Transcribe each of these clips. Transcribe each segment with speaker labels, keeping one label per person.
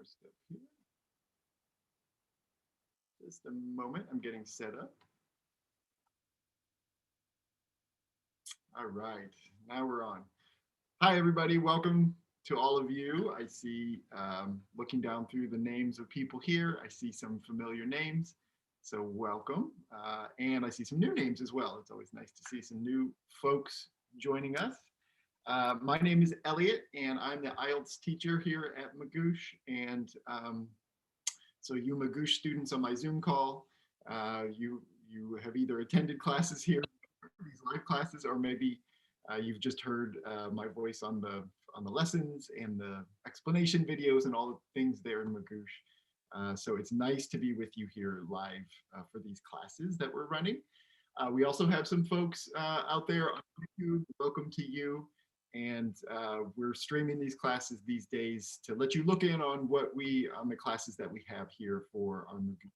Speaker 1: more stuff here. Just a moment, I'm getting set up. All right, now we're on. Hi, everybody. Welcome to all of you. I see, looking down through the names of people here, I see some familiar names. So welcome. And I see some new names as well. It's always nice to see some new folks joining us. My name is Elliot, and I'm the IELTS teacher here at Magoosh. And so you Magoosh students on my Zoom call, you have either attended classes here, these live classes, or maybe you've just heard my voice on the lessons and the explanation videos and all the things there in Magoosh. So it's nice to be with you here live for these classes that we're running. We also have some folks out there on YouTube. Welcome to you. And we're streaming these classes these days to let you look in on the classes that we have here for our Magoosh.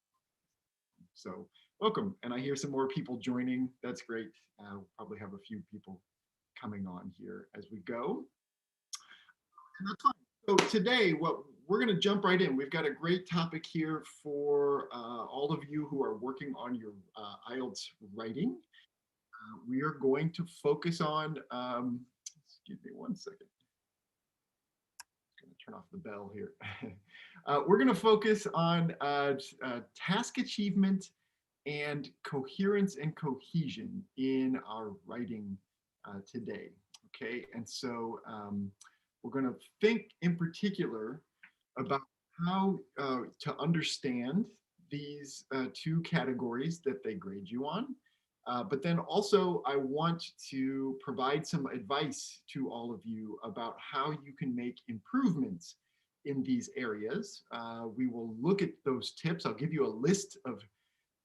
Speaker 1: So welcome. And I hear some more people joining. That's great. We'll probably have a few people coming on here as we go. And that's fine. So today, we're going to jump right in. We've got a great topic here for all of you who are working on your IELTS writing. We are going to focus on, excuse me one second. I'm going to turn off the bell here. We're going to focus on task achievement and coherence and cohesion in our writing today. Okay, and so we're going to think in particular about how to understand these two categories that they grade you on. But then also I want to provide some advice to all of you about how you can make improvements in these areas. We will look at those tips. I'll give you a list of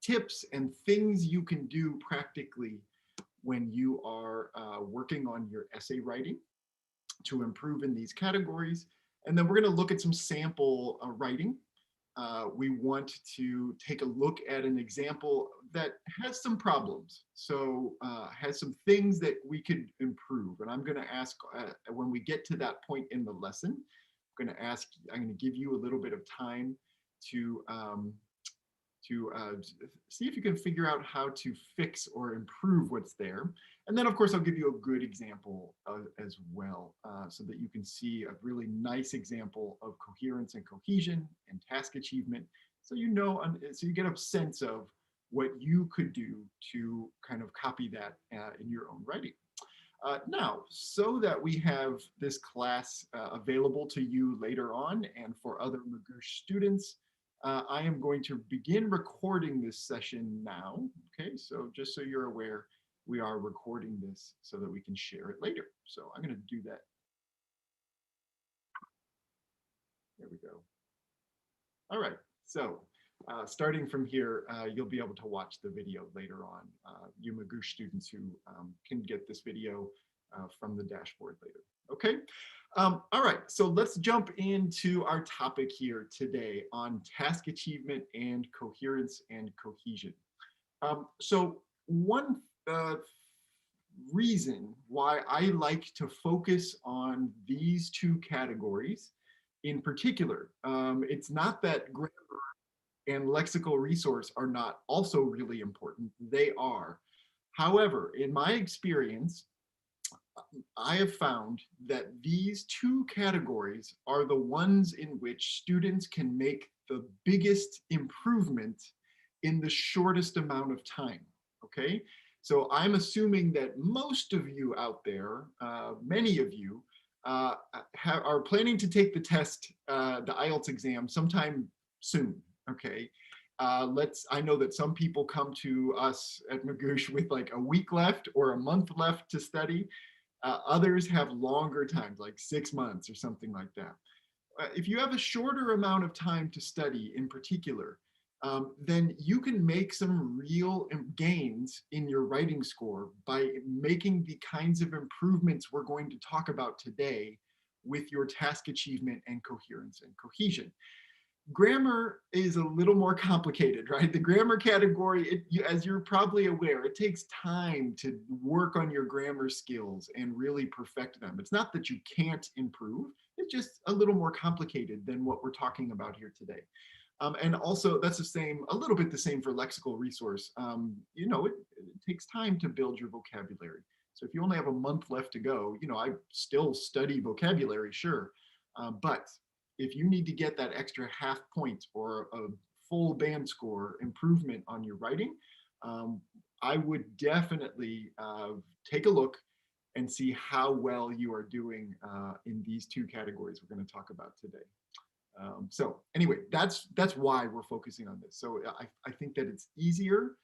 Speaker 1: tips and things you can do practically when you are working on your essay writing to improve in these categories. And then we're going to look at some sample writing. We want to take a look at an example that has some problems. So has some things that we could improve. And I'm going to ask, when we get to that point in the lesson, I'm going to give you a little bit of time to see if you can figure out how to fix or improve what's there. And then, of course, I'll give you a good example as well, so that you can see a really nice example of coherence and cohesion and task achievement. So you know, so you get a sense of what you could do to kind of copy that in your own writing. Now, so that we have this class available to you later on and for other Magoosh students, I am going to begin recording this session now. Okay, so just so you're aware, we are recording this so that we can share it later. So I'm going to do that. There we go. All right, so starting from here, you'll be able to watch the video later on. You Magoosh students who can get this video from the dashboard later. Okay. All right, so let's jump into our topic here today on task achievement and coherence and cohesion. So one reason why I like to focus on these two categories in particular, it's not that grammar and lexical resource are not also really important. They are. However, in my experience, I have found that these two categories are the ones in which students can make the biggest improvement in the shortest amount of time, okay? So I'm assuming that most of you out there, many of you, are planning to take the test, the IELTS exam sometime soon, okay? I know that some people come to us at Magoosh with like a week left or a month left to study. Others have longer times, like 6 months or something like that. If you have a shorter amount of time to study in particular, then you can make some real gains in your writing score by making the kinds of improvements we're going to talk about today with your task achievement and coherence and cohesion. Grammar is a little more complicated, right? The grammar category, as you're probably aware, it takes time to work on your grammar skills and really perfect them. It's not that you can't improve, It's just a little more complicated than what we're talking about here today. And also that's the same, a little bit the same for lexical resource. You know, it takes time to build your vocabulary. So if you only have a month left to go, you know, I still study vocabulary, sure. But if you need to get that extra half point or a full band score improvement on your writing, um, I would definitely take a look and see how well you are doing in these two categories we're going to talk about today. So anyway, that's why we're focusing on this. So I think that it's easier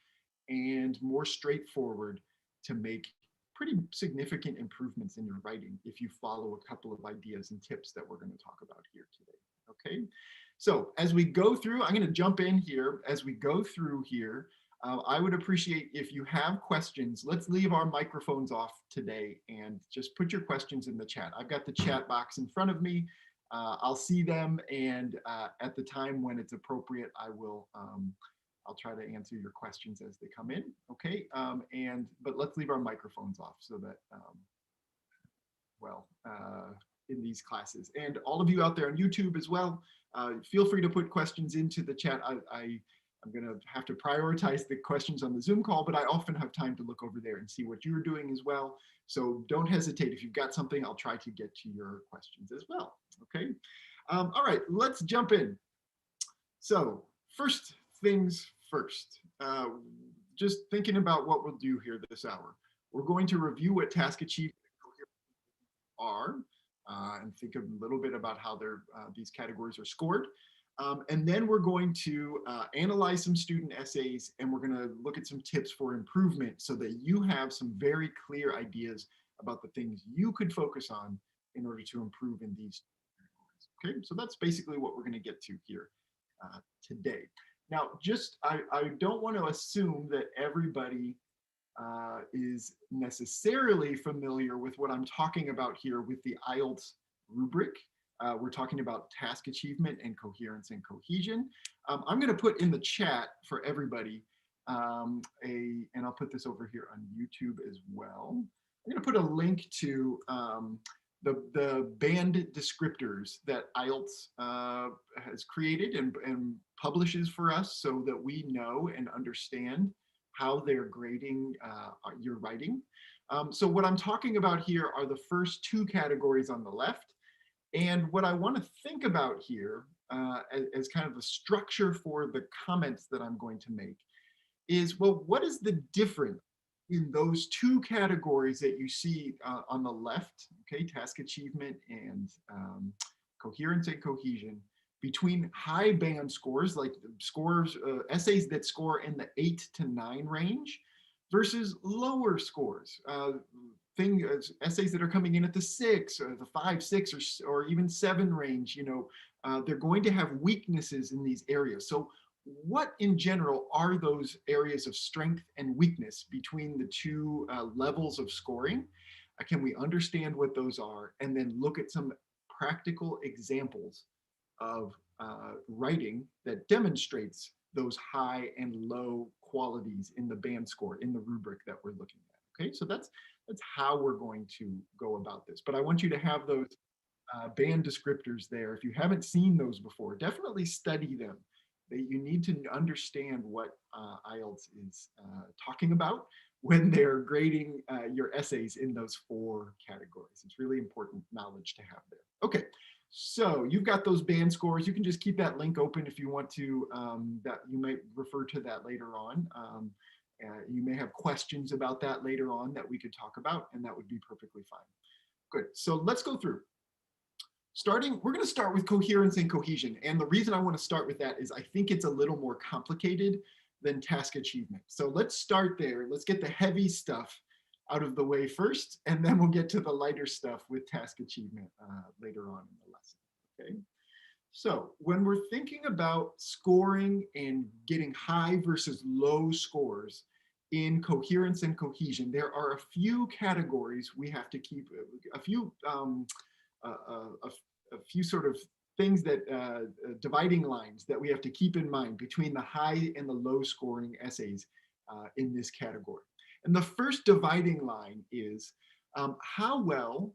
Speaker 1: and more straightforward to make pretty significant improvements in your writing if you follow a couple of ideas and tips that we're going to talk about here today. Okay, so as we go through, I'm going to jump in here. As we go through here, I would appreciate if you have questions. Let's leave our microphones off today and just put your questions in the chat. I've got the chat box in front of me. I'll see them, and at the time when it's appropriate, I'll try to answer your questions as they come in. Okay, but let's leave our microphones off so that in these classes, and all of you out there on YouTube as well, feel free to put questions into the chat. I'm going to have to prioritize the questions on the Zoom call, but I often have time to look over there and see what you're doing as well. So don't hesitate. If you've got something, I'll try to get to your questions as well. Okay. All right, let's jump in. So first things first, just thinking about what we'll do here this hour. We're going to review what task achievement are and think a little bit about how these categories are scored. And then we're going to analyze some student essays, and we're going to look at some tips for improvement so that you have some very clear ideas about the things you could focus on in order to improve in these categories. Okay, so that's basically what we're going to get to here today. Now, I don't want to assume that everybody is necessarily familiar with what I'm talking about here with the IELTS rubric. We're talking about task achievement and coherence and cohesion. I'm going to put in the chat for everybody and I'll put this over here on YouTube as well. I'm going to put a link to the band descriptors that IELTS has created and publishes for us so that we know and understand how they're grading your writing. So what I'm talking about here are the first two categories on the left. And what I want to think about here as kind of the structure for the comments that I'm going to make is, well, what is the difference in those two categories that you see on the left, okay, task achievement and coherence and cohesion, between high band scores, like essays that score in the 8 to 9 range, versus lower scores, essays that are coming in at the 6 or the 5, 6, or even 7 range. You know, they're going to have weaknesses in these areas. So what in general are those areas of strength and weakness between the two levels of scoring? Can we understand what those are and then look at some practical examples of writing that demonstrates those high and low qualities in the band score, in the rubric that we're looking at. Okay, so that's how we're going to go about this. But I want you to have those band descriptors there. If you haven't seen those before, definitely study them. You need to understand what IELTS is talking about when they're grading your essays in those 4 categories. It's really important knowledge to have there. Okay, so you've got those band scores. You can just keep that link open if you want to, that you might refer to that later on. You may have questions about that later on that we could talk about, and that would be perfectly fine. Good, so let's go through. We're going to start with coherence and cohesion. And the reason I want to start with that is I think it's a little more complicated than task achievement. So let's start there. Let's get the heavy stuff out of the way first, and then we'll get to the lighter stuff with task achievement later on in the lesson. Okay. So when we're thinking about scoring and getting high versus low scores in coherence and cohesion, there are a few categories we have to keep, a few sort of things that dividing lines that we have to keep in mind between the high and the low scoring essays in this category. And the first dividing line is how well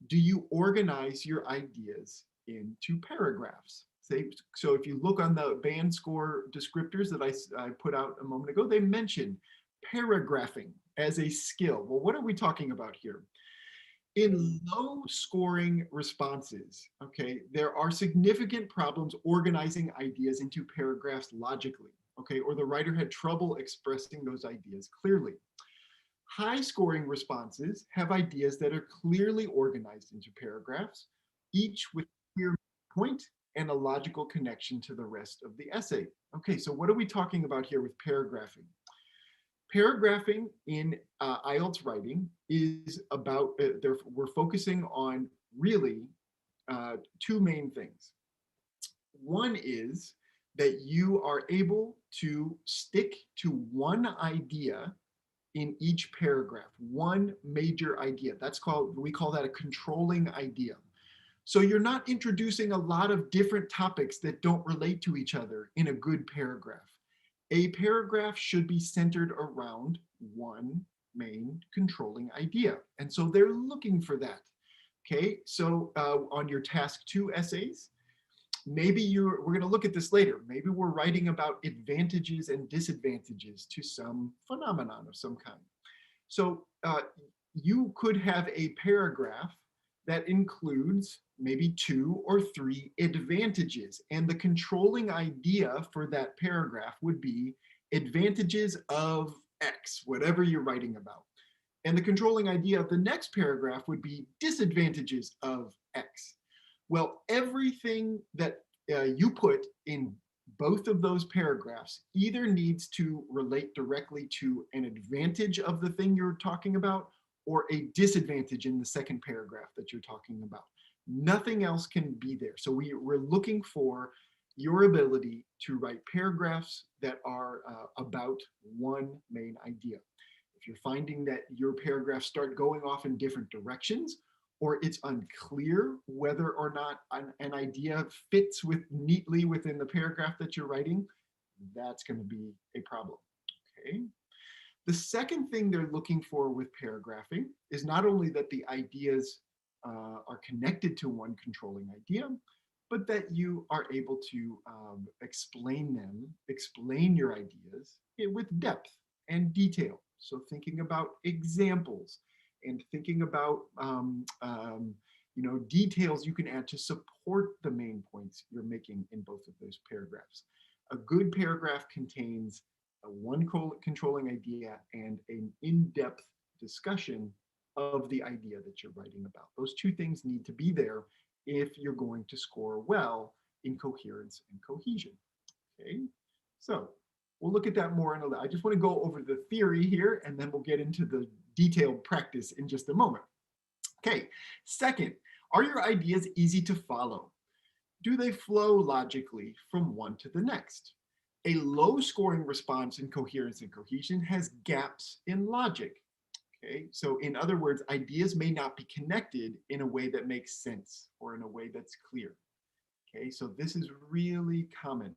Speaker 1: Do you organize your ideas into paragraphs? Say, so if you look on the band score descriptors that I put out a moment ago, they mention paragraphing as a skill. Well, what are we talking about here? In low scoring responses, okay, there are significant problems organizing ideas into paragraphs logically, okay, or the writer had trouble expressing those ideas clearly. High scoring responses have ideas that are clearly organized into paragraphs, each with a clear point and a logical connection to the rest of the essay. Okay, so what are we talking about here with paragraphing? Paragraphing in IELTS writing is about, we're focusing on really two main things. One is that you are able to stick to one idea in each paragraph, one major idea. We call that a controlling idea. So you're not introducing a lot of different topics that don't relate to each other in a good paragraph. A paragraph should be centered around one main controlling idea. And so they're looking for that. Okay, so on your task 2 essays, we're going to look at this later. Maybe we're writing about advantages and disadvantages to some phenomenon of some kind. So you could have a paragraph that includes maybe 2 or 3 advantages. And the controlling idea for that paragraph would be advantages of X, whatever you're writing about. And the controlling idea of the next paragraph would be disadvantages of X. Well, everything that you put in both of those paragraphs either needs to relate directly to an advantage of the thing you're talking about or a disadvantage in the second paragraph that you're talking about. Nothing else can be there. So we're looking for your ability to write paragraphs that are about one main idea. If you're finding that your paragraphs start going off in different directions, or it's unclear whether or not an idea fits neatly within the paragraph that you're writing, that's going to be a problem. Okay. The second thing they're looking for with paragraphing is not only that the ideas are connected to one controlling idea, but that you are able to explain your ideas with depth and detail. So thinking about examples and thinking about details you can add to support the main points you're making in both of those paragraphs. A good paragraph contains one controlling idea and an in-depth discussion of the idea that you're writing about. Those two things need to be there if you're going to score well in coherence and cohesion. Okay, so we'll look at that more in I just want to go over the theory here, and then we'll get into the detailed practice in just a moment. Okay, second, are your ideas easy to follow? Do they flow logically from one to the next? A low scoring response in coherence and cohesion has gaps in logic. Okay, so in other words, ideas may not be connected in a way that makes sense or in a way that's clear. Okay, so this is really common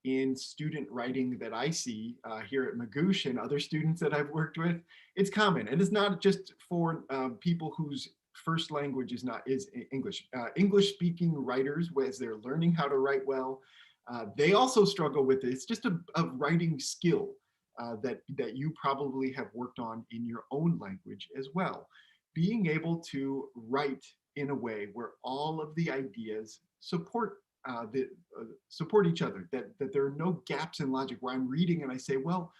Speaker 1: in student writing that I see here at Magoosh and other students that I've worked with. It's common, and it's not just for people whose first language is English. English-speaking writers, as they're learning how to write well, they also struggle with it. It's just a writing skill that you probably have worked on in your own language as well. Being able to write in a way where all of the ideas support each other, that there are no gaps in logic where I'm reading and I say, well,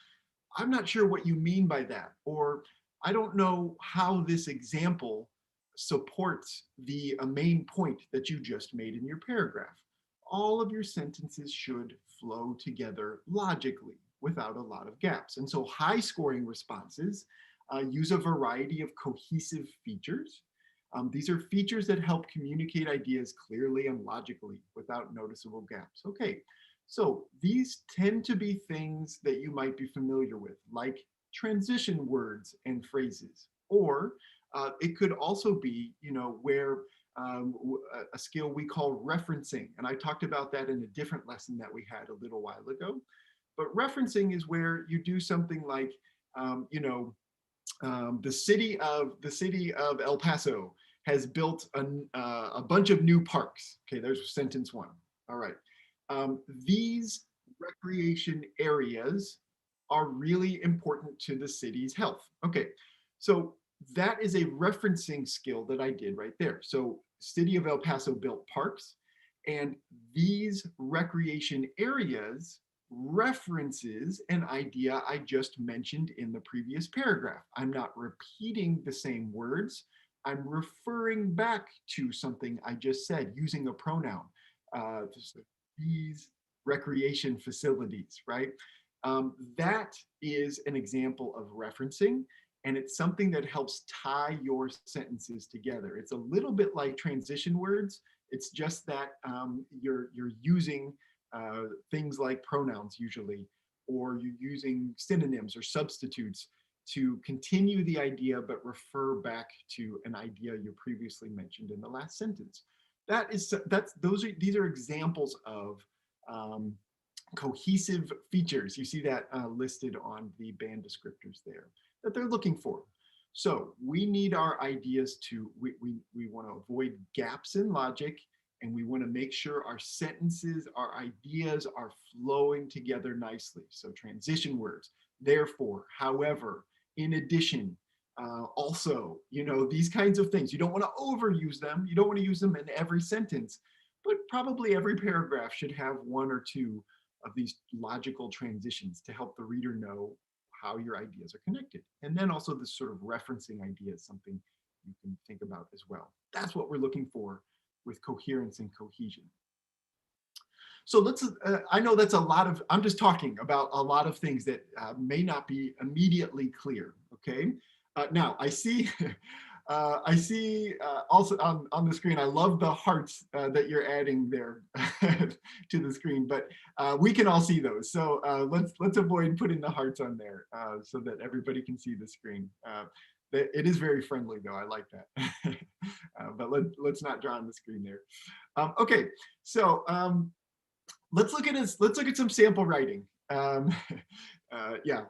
Speaker 1: I'm not sure what you mean by that, or I don't know how this example supports the main point that you just made in your paragraph. All of your sentences should flow together logically without a lot of gaps. And so high scoring responses use a variety of cohesive features. These are features that help communicate ideas clearly and logically without noticeable gaps. Okay, so these tend to be things that you might be familiar with, like transition words and phrases, or it could also be, where a skill we call referencing. And I talked about that in a different lesson that we had a little while ago. But referencing is where you do something like, the city of El Paso has built a bunch of new parks. Okay, there's sentence one. All right. These recreation areas are really important to the city's health. Okay, so that is a referencing skill that I did right there. So City of El Paso built parks, and these recreation areas references an idea I just mentioned in the previous paragraph. I'm not repeating the same words. I'm referring back to something I just said using a pronoun. These recreation facilities, right? That is an example of referencing, and it's something that helps tie your sentences together. It's a little bit like transition words. It's just that you're using things like pronouns usually, or you're using synonyms or substitutes to continue the idea but refer back to an idea you previously mentioned in the last sentence. These are examples of cohesive features. You see that listed on the band descriptors there that they're looking for. So we need our ideas to, we want to avoid gaps in logic, and we want to make sure our sentences, our ideas are flowing together nicely. So transition words, therefore, however, in addition, also, these kinds of things. You don't want to overuse them. You don't want to use them in every sentence, but probably every paragraph should have one or two of these logical transitions to help the reader know how your ideas are connected. And then also this sort of referencing idea is something you can think about as well. That's what we're looking for with coherence and cohesion. So I know that's a lot of, I'm just talking about a lot of things that may not be immediately clear, okay? Now, I see also on the screen, I love the hearts that you're adding there to the screen, but we can all see those. So let's avoid putting the hearts on there so that everybody can see the screen. It is very friendly though, I like that. But let's not draw on the screen there. Okay, so let's look at some sample writing. Yeah.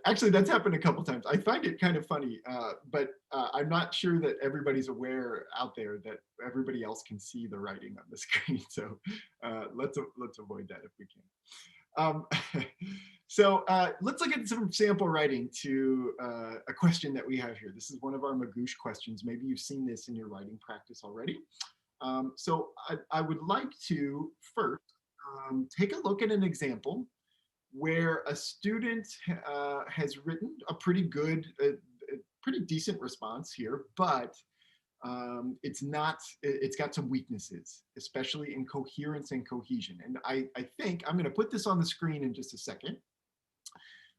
Speaker 1: Actually, that's happened a couple times. I find it kind of funny, but I'm not sure that everybody's aware out there that everybody else can see the writing on the screen. So let's avoid that if we can. So let's look at some sample writing to a question that we have here. This is one of our Magoosh questions. Maybe you've seen this in your writing practice already. So I would like to first take a look at an example where a student has written a pretty good, pretty decent response here, but it's got some weaknesses, especially in coherence and cohesion. And I think I'm going to put this on the screen in just a second.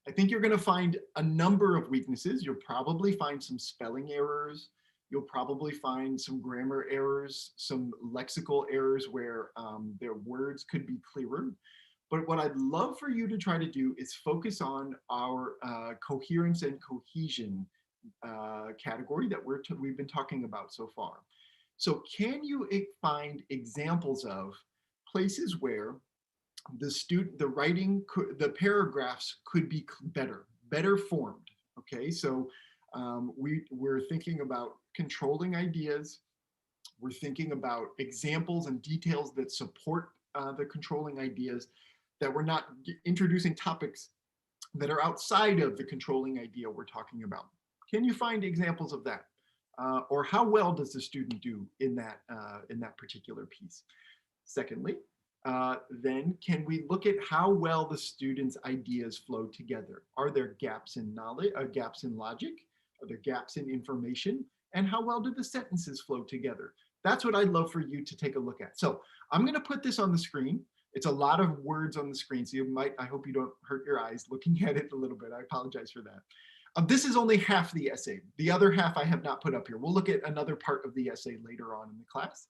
Speaker 1: I think you're going to find a number of weaknesses. You'll probably find some spelling errors. You'll probably find some grammar errors, some lexical errors where their words could be clearer. But what I'd love for you to try to do is focus on our coherence and cohesion category that we've been talking about so far. So can you find examples of places where the writing, the paragraphs could be better formed? Okay, so we're thinking about controlling ideas. We're thinking about examples and details that support the controlling ideas, that we're not introducing topics that are outside of the controlling idea we're talking about. Can you find examples of that? Or how well does the student do in that particular piece? Secondly, then can we look at how well the student's ideas flow together? Are there gaps in knowledge, gaps in logic? Are there gaps in information? And how well do the sentences flow together? That's what I'd love for you to take a look at. So I'm going to put this on the screen. It's a lot of words on the screen, so I hope you don't hurt your eyes looking at it a little bit. I apologize for that. This is only half the essay. The other half I have not put up here. We'll look at another part of the essay later on in the class.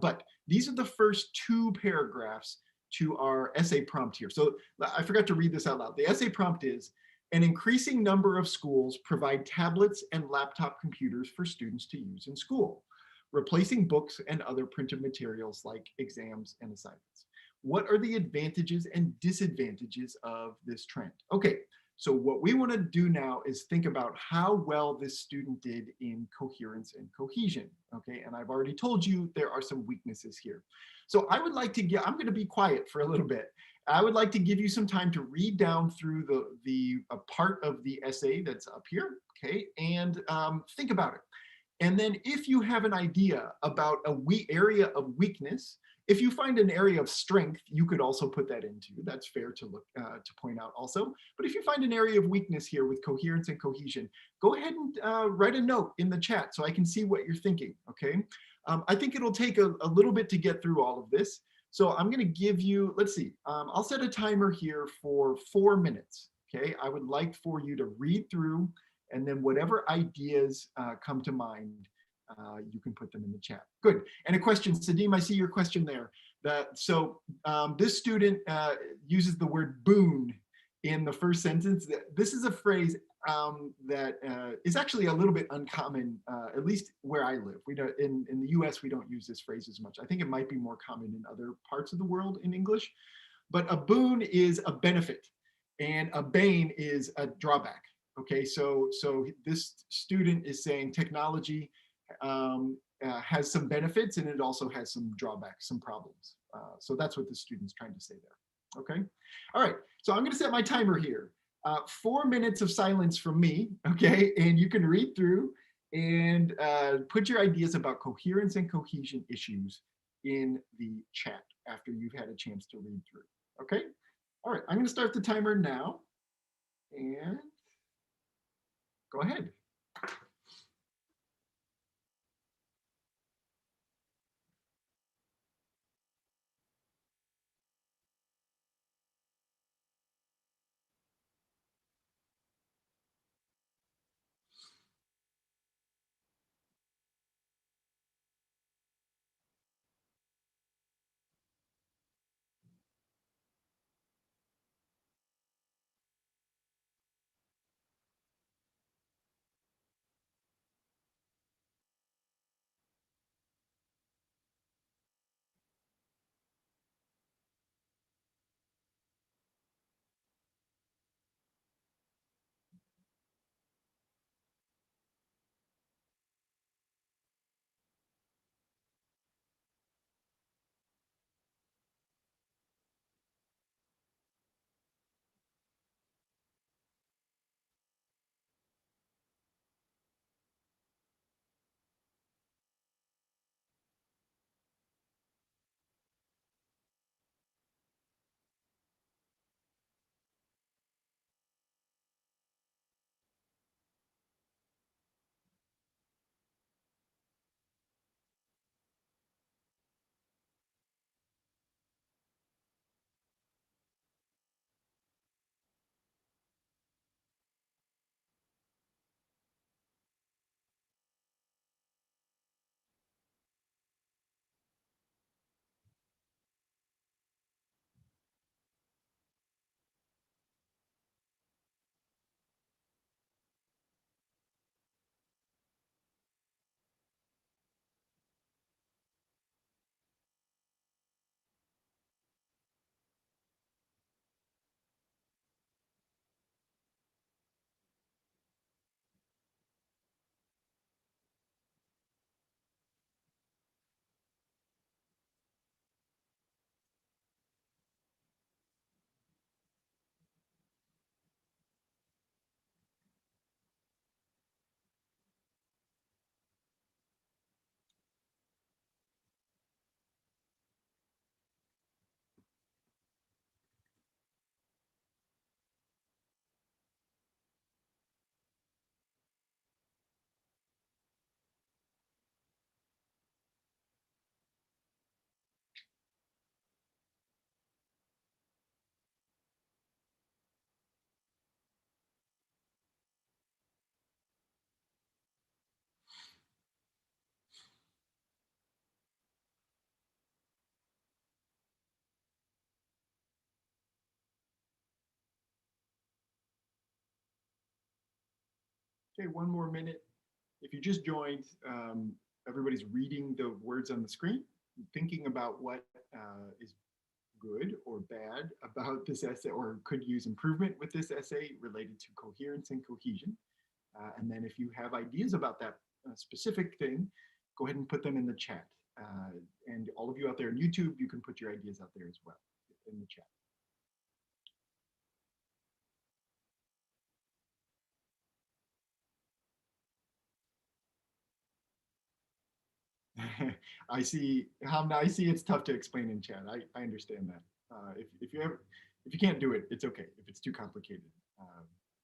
Speaker 1: But these are the first two paragraphs to our essay prompt here. So I forgot to read this out loud. The essay prompt is, an increasing number of schools provide tablets and laptop computers for students to use in school, replacing books and other printed materials like exams and assignments. What are the advantages and disadvantages of this trend? Okay, So what we want to do now is think about how well this student did in coherence and cohesion, okay? And I've already told you there are some weaknesses here. So I would like to get, I'm going to be quiet for a little bit. I would like to give you some time to read down through the part of the essay that's up here, okay? And think about it. And then if you have an idea about a area of weakness, if you find an area of strength, you could also put that into. That's fair to look to point out also. But if you find an area of weakness here with coherence and cohesion, go ahead and write a note in the chat so I can see what you're thinking, okay? I think it'll take a little bit to get through all of this. So I'm gonna give you, let's see, I'll set a timer here for 4 minutes, okay? I would like for you to read through, and then whatever ideas come to mind, you can put them in the chat. Good. And a question, Sadim, I see your question there. This student uses the word boon in the first sentence. This is a phrase that is actually a little bit uncommon, at least where I live. We don't, in the US, we don't use this phrase as much. I think it might be more common in other parts of the world in English. But a boon is a benefit, and a bane is a drawback. Okay, so this student is saying technology has some benefits, and it also has some drawbacks, some problems. So that's what the student's trying to say there. Okay, all right. So I'm going to set my timer here. 4 minutes of silence from me. Okay, and you can read through and put your ideas about coherence and cohesion issues in the chat after you've had a chance to read through. Okay. All right. I'm going to start the timer now, and go ahead. Okay, 1 more minute. If you just joined, everybody's reading the words on the screen, thinking about what is good or bad about this essay or could use improvement with this essay related to coherence and cohesion. And then if you have ideas about that specific thing, go ahead and put them in the chat. And all of you out there on YouTube, you can put your ideas out there as well in the chat. I see, Hamna, I see it's tough to explain in chat. I understand that. If you can't do it, it's okay. If it's too complicated,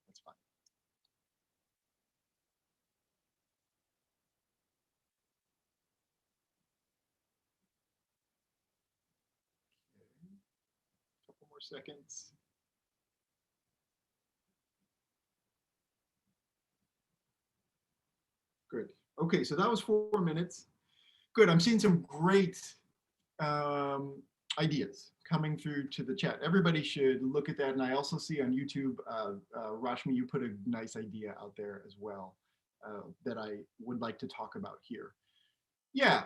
Speaker 1: that's fine. Okay. Couple more seconds. Good. Okay, so that was 4 minutes. Good. I'm seeing some great ideas coming through to the chat. Everybody should look at that. And I also see on YouTube, Rashmi, you put a nice idea out there as well that I would like to talk about here. Yeah,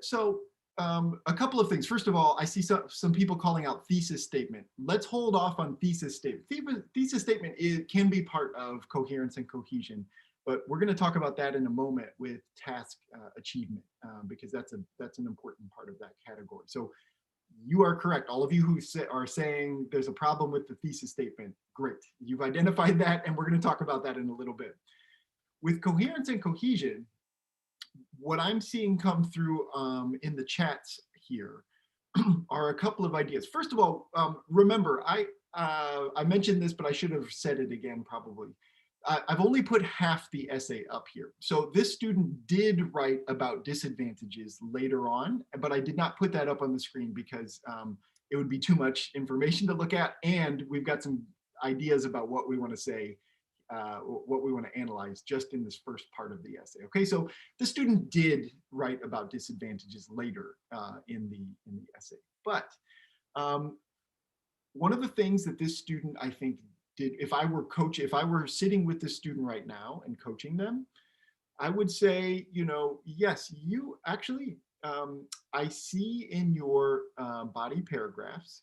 Speaker 1: so a couple of things. First of all, I see some people calling out thesis statement. Let's hold off on thesis statement. Thesis statement can be part of coherence and cohesion, but we're going to talk about that in a moment with task achievement because that's an important part of that category. So you are correct. All of you who are saying there's a problem with the thesis statement, great. You've identified that, and we're going to talk about that in a little bit. With coherence and cohesion, what I'm seeing come through in the chats here are a couple of ideas. First of all, remember, I mentioned this, but I should have said it again probably. I've only put half the essay up here. So this student did write about disadvantages later on, but I did not put that up on the screen because it would be too much information to look at. And we've got some ideas about what we want to say, what we want to analyze just in this first part of the essay. Okay, so the student did write about disadvantages later in the essay. But one of the things that this student, I think, did, if I were sitting with this student right now and coaching them, I would say, yes, you actually, I see in your body paragraphs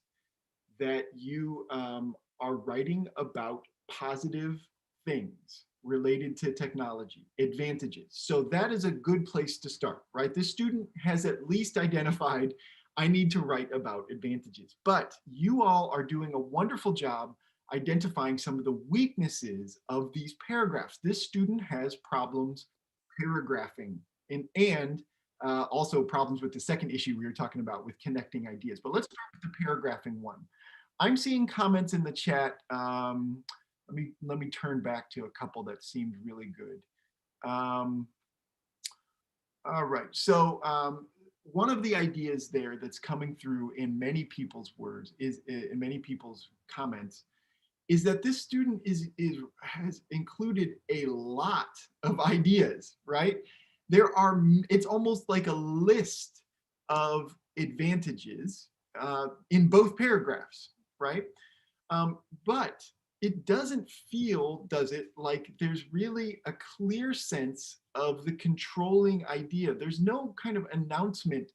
Speaker 1: that you are writing about positive things related to technology, advantages. So that is a good place to start, right? This student has at least identified, I need to write about advantages, but you all are doing a wonderful job identifying some of the weaknesses of these paragraphs. This student has problems paragraphing and also problems with the second issue we were talking about with connecting ideas. But let's start with the paragraphing one. I'm seeing comments in the chat. Let me turn back to a couple that seemed really good. All right, so one of the ideas there that's coming through in many people's words is in many people's comments is that this student has included a lot of ideas, right? It's almost like a list of advantages in both paragraphs, right? But it doesn't feel, does it, like there's really a clear sense of the controlling idea. There's no kind of announcement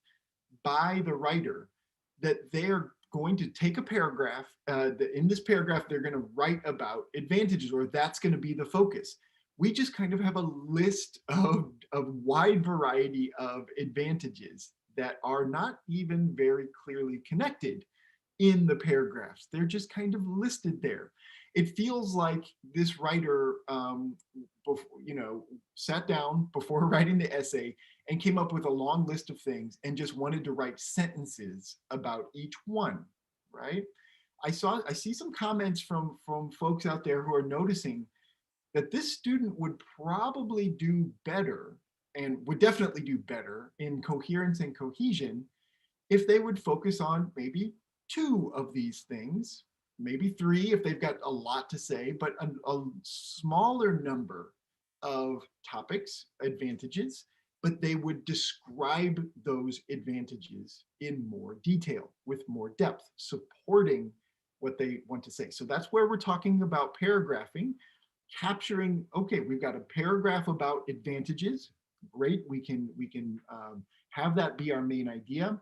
Speaker 1: by the writer that they're going to take a paragraph, in this paragraph, they're going to write about advantages, or that's going to be the focus. We just kind of have a list of wide variety of advantages that are not even very clearly connected in the paragraphs. They're just kind of listed there. It feels like this writer, sat down before writing the essay and came up with a long list of things and just wanted to write sentences about each one, right? I see some comments from folks out there who are noticing that this student would probably do better and would definitely do better in coherence and cohesion if they would focus on maybe 2 of these things, maybe 3 if they've got a lot to say, but a smaller number of topics, advantages, but they would describe those advantages in more detail, with more depth, supporting what they want to say. So that's where we're talking about paragraphing, capturing, okay, we've got a paragraph about advantages, great, we can have that be our main idea,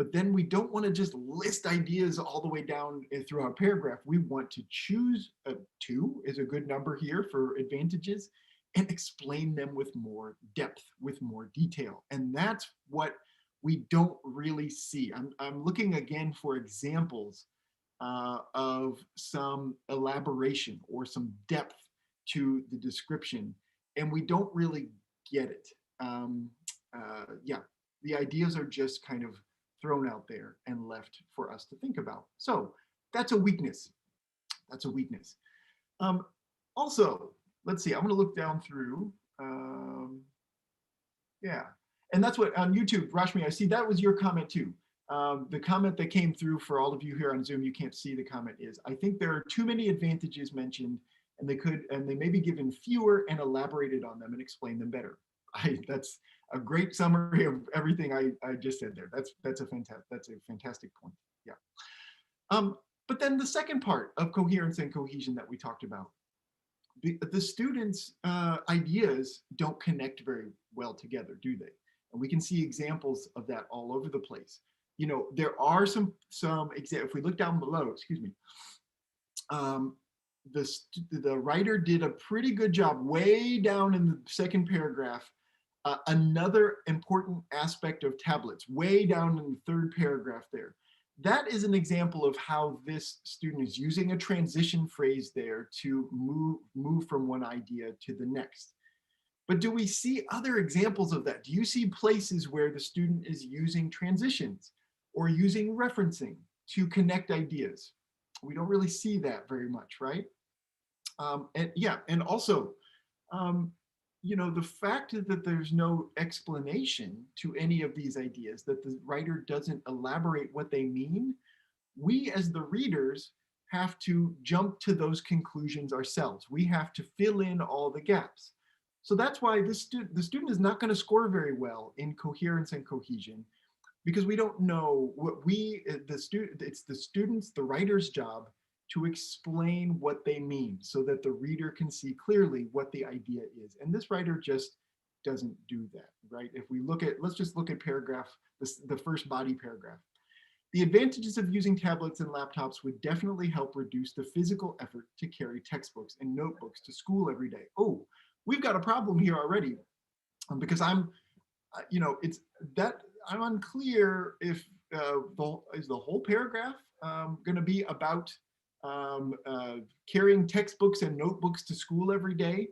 Speaker 1: But then we don't want to just list ideas all the way down through our paragraph. We want to choose two is a good number here for advantages, and explain them with more depth, with more detail. And that's what we don't really see. I'm looking again for examples of some elaboration or some depth to the description, and we don't really get it. Yeah, the ideas are just kind of thrown out there and left for us to think about. So that's a weakness. That's a weakness. Also, let's see, I'm gonna look down through, yeah. And that's what on YouTube, Rashmi, I see that was your comment too. The comment that came through for all of you here on Zoom, you can't see the comment is, I think there are too many advantages mentioned and they may be given fewer and elaborated on them and explain them better. That's a great summary of everything I just said there. That's a fantastic point. Yeah. But then the second part of coherence and cohesion that we talked about, the students' ideas don't connect very well together, do they? And we can see examples of that all over the place. You know, there are some examples. If we look down below, excuse me, the writer did a pretty good job way down in the second paragraph. Another important aspect of tablets, way down in the third paragraph there. That is an example of how this student is using a transition phrase there to move from one idea to the next. But do we see other examples of that? Do you see places where the student is using transitions or using referencing to connect ideas? We don't really see that very much, right? And yeah, and also, you know, the fact that there's no explanation to any of these ideas, that the writer doesn't elaborate what they mean, we as the readers have to jump to those conclusions ourselves. We have to fill in all the gaps. So that's why the student is not going to score very well in coherence and cohesion, because we don't know what it's the students, the writer's job to explain what they mean so that the reader can see clearly what the idea is. And this writer just doesn't do that, right? If we look at, let's just look at paragraph, the first body paragraph. The advantages of using tablets and laptops would definitely help reduce the physical effort to carry textbooks and notebooks to school every day. Oh, we've got a problem here already, because you know, it's that I'm unclear if is the whole paragraph going to be about carrying textbooks and notebooks to school every day.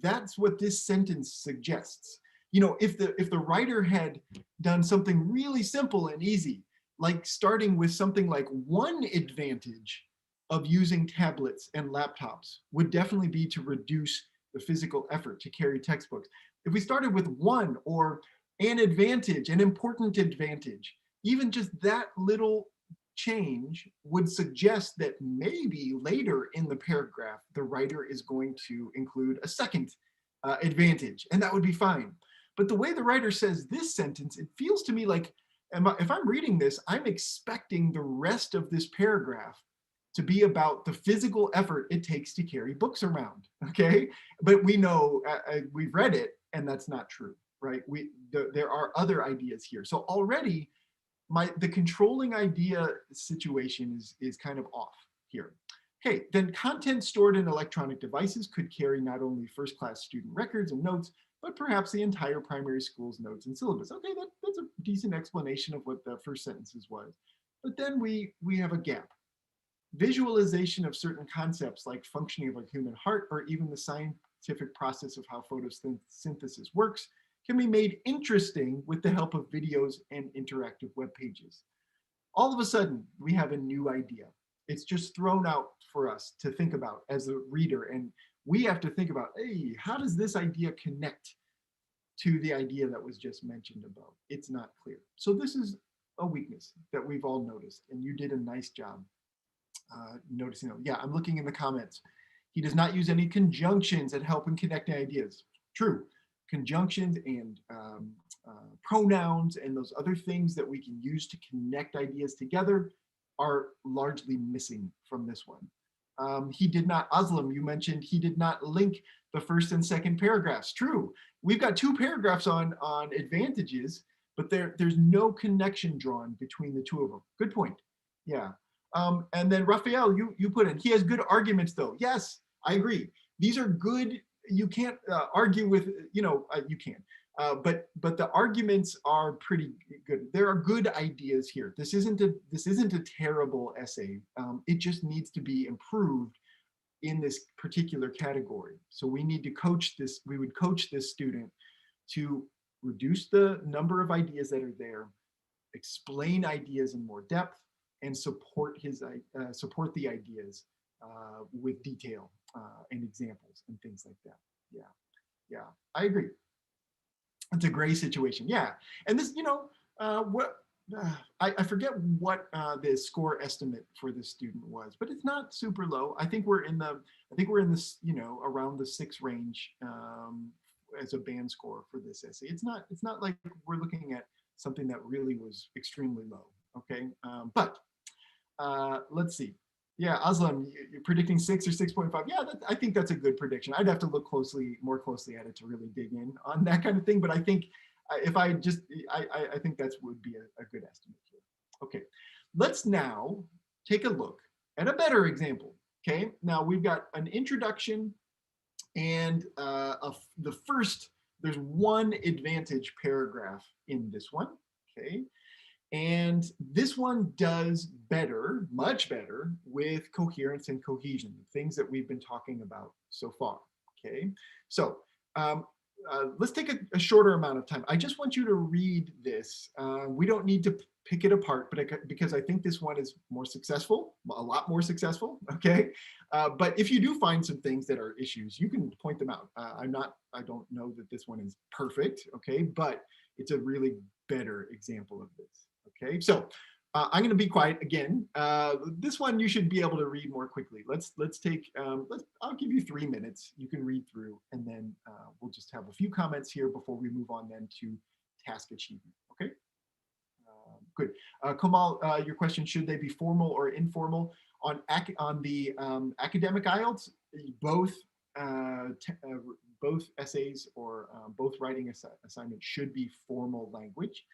Speaker 1: That's what this sentence suggests. You know, if the writer had done something really simple and easy, like starting with something like one advantage of using tablets and laptops would definitely be to reduce the physical effort to carry textbooks. If we started with one or an advantage, an important advantage, even just that little change would suggest that maybe later in the paragraph, the writer is going to include a second advantage, and that would be fine. But the way the writer says this sentence, it feels to me like, if I'm reading this, I'm expecting the rest of this paragraph to be about the physical effort it takes to carry books around, okay? But we know, we've read it, and that's not true, right? There are other ideas here. So already, the controlling idea situation is kind of off here. Okay, then content stored in electronic devices could carry not only first-class student records and notes, but perhaps the entire primary school's notes and syllabus. Okay, that's a decent explanation of what the first sentences was. But then we have a gap. Visualization of certain concepts like functioning of a human heart or even the scientific process of how photosynthesis works can be made interesting with the help of videos and interactive web pages. All of a sudden, we have a new idea. It's just thrown out for us to think about as a reader, and we have to think about, hey, how does this idea connect to the idea that was just mentioned above? It's not clear. So this is a weakness that we've all noticed, and you did a nice job noticing them. Yeah, I'm looking in the comments. He does not use any conjunctions that help in connecting ideas. True. Conjunctions and pronouns and those other things that we can use to connect ideas together are largely missing from this one. He did not, Aslam, you mentioned he did not link the first and second paragraphs. True. We've got two paragraphs on advantages, but there's no connection drawn between the two of them. Good point. Yeah. And then Raphael, you put in, he has good arguments though. Yes, I agree. These are good. You can't argue with, you can. But the arguments are pretty good. There are good ideas here. This isn't a terrible essay. It just needs to be improved in this particular category. So we need to coach this. We would coach this student to reduce the number of ideas that are there, explain ideas in more depth, and support the ideas with detail and examples and things like that. Yeah, I agree. It's a gray situation. Yeah, and this, I forget what the score estimate for this student was, but it's not super low. I think we're in this, around the 6 range as a band score for this essay. It's not like we're looking at something that really was extremely low. Okay, but let's see. Yeah, Aslam, you're predicting 6 or 6.5. Yeah, I think that's a good prediction. I'd have to look more closely at it to really dig in on that kind of thing. But I think I think that would be a good estimate here. Okay, let's now take a look at a better example. Okay, now we've got an introduction and there's one advantage paragraph in this one. Okay. And this one does better, much better, with coherence and cohesion, the things that we've been talking about so far. Okay, so let's take a shorter amount of time. I just want you to read this. We don't need to pick it apart, but because I think this one is more successful, a lot more successful. Okay, but if you do find some things that are issues, you can point them out. I don't know that this one is perfect. Okay, but it's a really better example of this. Okay, so I'm going to be quiet again. This one you should be able to read more quickly. I'll give you 3 minutes. You can read through, and then we'll just have a few comments here before we move on then to task achievement. Okay, good. Kamal, your question: should they be formal or informal on the academic IELTS? Both essays or both writing assignments should be formal language.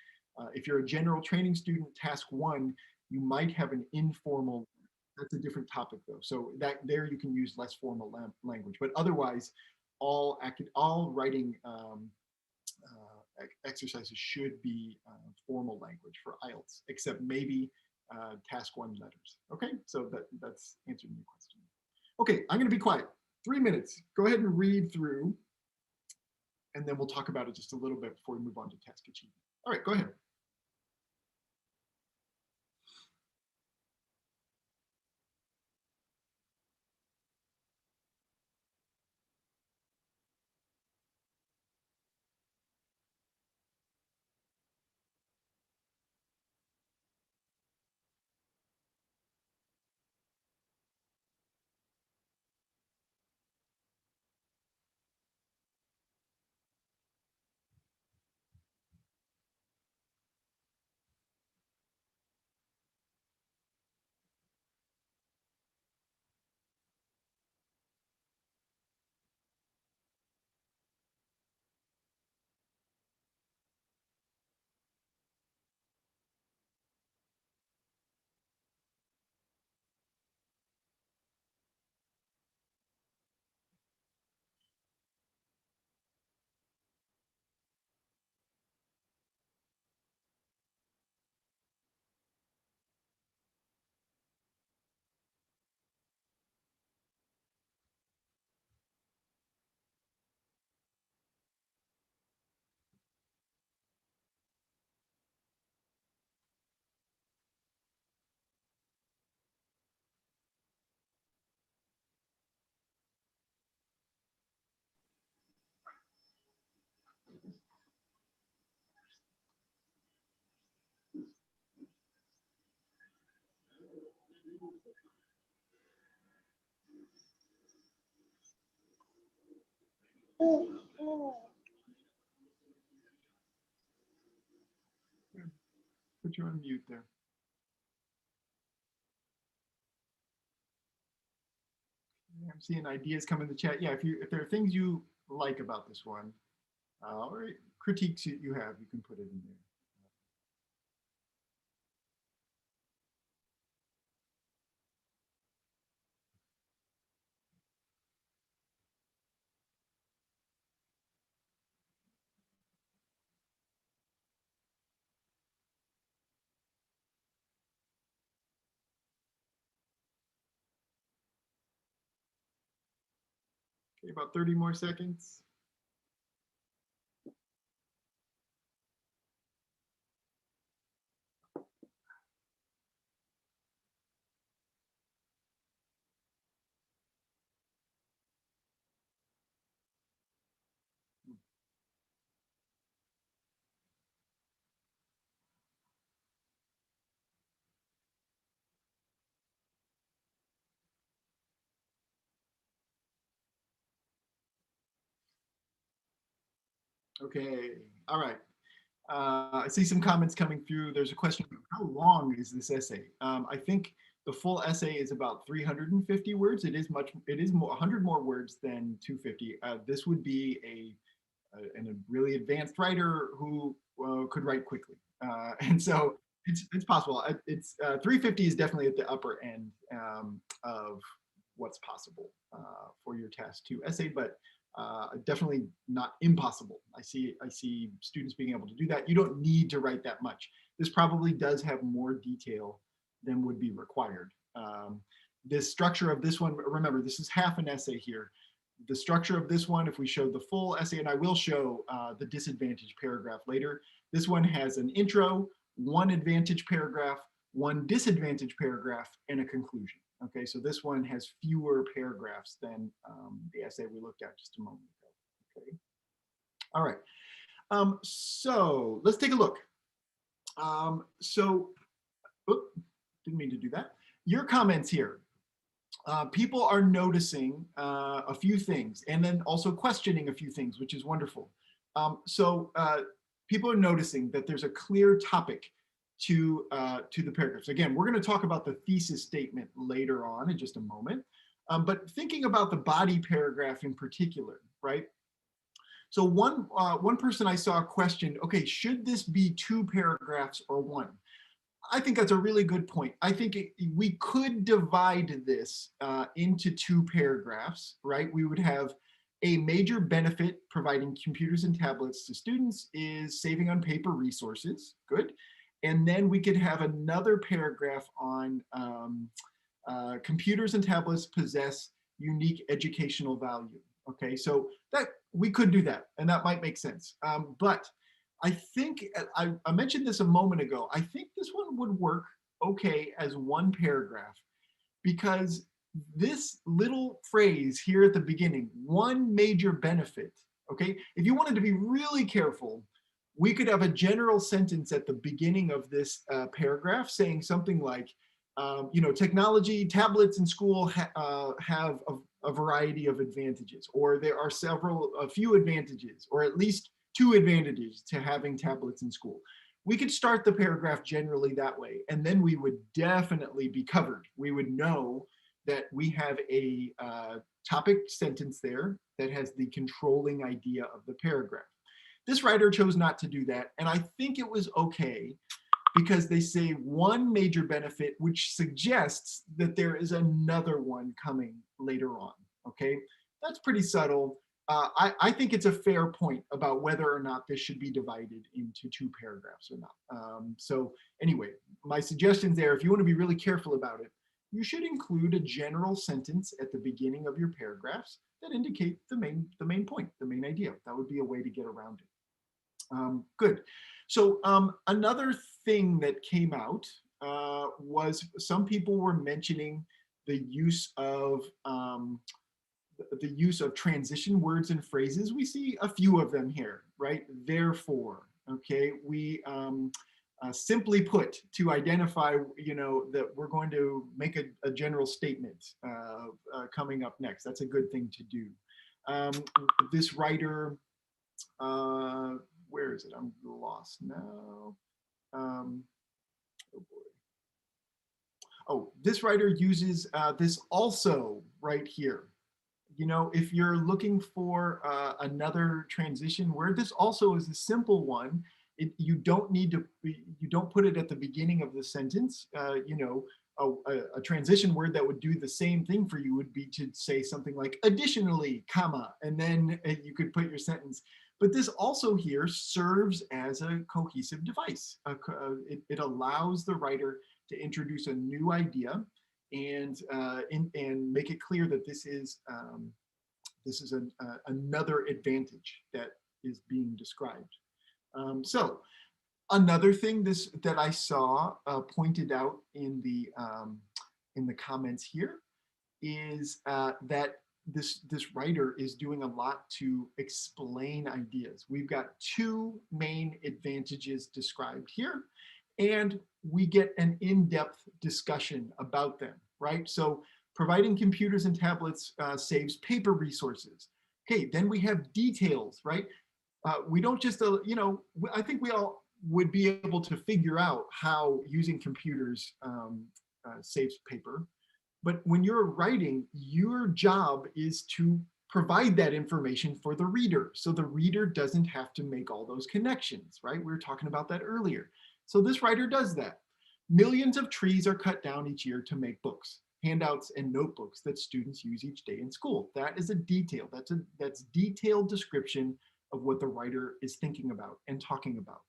Speaker 1: If you're a general training student, task 1, you might have an informal. That's a different topic though. So there you can use less formal language. But otherwise, all writing exercises should be formal language for IELTS, except maybe task 1 letters. Okay, so that's answering your question. Okay, I'm going to be quiet. 3 minutes. Go ahead and read through, and then we'll talk about it just a little bit before we move on to task achievement. All right, go ahead. Put you on mute there. I'm seeing ideas come in the chat. Yeah, if there are things you like about this one, or critiques you have, you can put it in there. Okay, about 30 more seconds. Okay, all right. I see some comments coming through. There's a question, how long is this essay? I think the full essay is about 350 words. It is more, 100 more words than 250. This would be a really advanced writer who could write quickly. And so it's possible. It's 350 is definitely at the upper end of what's possible for your task two essay, but definitely not impossible. I see students being able to do that. You don't need to write that much. This probably does have more detail than would be required. This structure of this one, remember, this is half an essay here. The structure of this one, if we show the full essay, and I will show the disadvantage paragraph later, this one has an intro, one advantage paragraph, one disadvantage paragraph, and a conclusion. Okay, so this one has fewer paragraphs than the essay we looked at just a moment ago. Okay, all right. So let's take a look. Didn't mean to do that. Your comments here. People are noticing a few things and then also questioning a few things, which is wonderful. People are noticing that there's a clear topic to the paragraphs. Again, we're going to talk about the thesis statement later on in just a moment, but thinking about the body paragraph in particular, right? So one person I saw questioned, okay, should this be 2 paragraphs or 1? I think that's a really good point. I think we could divide this into 2 paragraphs, right? We would have a major benefit providing computers and tablets to students is saving on paper resources. Good. And then we could have another paragraph on computers and tablets possess unique educational value. Okay, so that we could do that, and that might make sense. But I think I mentioned this a moment ago. I think this one would work okay as 1 paragraph because this little phrase here at the beginning, one major benefit, okay? If you wanted to be really careful, we could have a general sentence at the beginning of this paragraph saying something like, technology, tablets in school have a variety of advantages, or there are a few advantages, or at least 2 advantages to having tablets in school. We could start the paragraph generally that way, and then we would definitely be covered. We would know that we have a topic sentence there that has the controlling idea of the paragraph. This writer chose not to do that, and I think it was okay because they say one major benefit, which suggests that there is another one coming later on, okay? That's pretty subtle. I think it's a fair point about whether or not this should be divided into 2 paragraphs or not. So anyway, my suggestions there, if you want to be really careful about it, you should include a general sentence at the beginning of your paragraphs that indicate the main point, the main idea. That would be a way to get around it. Good. So another thing that came out was some people were mentioning the use of transition words and phrases. We see a few of them here, right? Therefore, okay, we simply put to identify, that we're going to make a general statement coming up next. That's a good thing to do. This writer, where is it? I'm lost now. Oh boy. Oh, this writer uses this also right here. If you're looking for another transition word, this also is a simple one. You don't put it at the beginning of the sentence. A transition word that would do the same thing for you would be to say something like additionally, comma, and then you could put your sentence. But this also here serves as a cohesive device. It allows the writer to introduce a new idea and make it clear that this is This is another advantage that is being described. So another thing that I saw pointed out in the comments here is that this writer is doing a lot to explain ideas. We've got two main advantages described here, and we get an in-depth discussion about them, right? So providing computers and tablets saves paper resources. Okay, then we have details, right? We don't just, I think we all would be able to figure out how using computers saves paper. But when you're writing, your job is to provide that information for the reader. So the reader doesn't have to make all those connections, right? We were talking about that earlier. So this writer does that. Millions of trees are cut down each year to make books, handouts, and notebooks that students use each day in school. That is a detail. That's detailed description of what the writer is thinking about and talking about.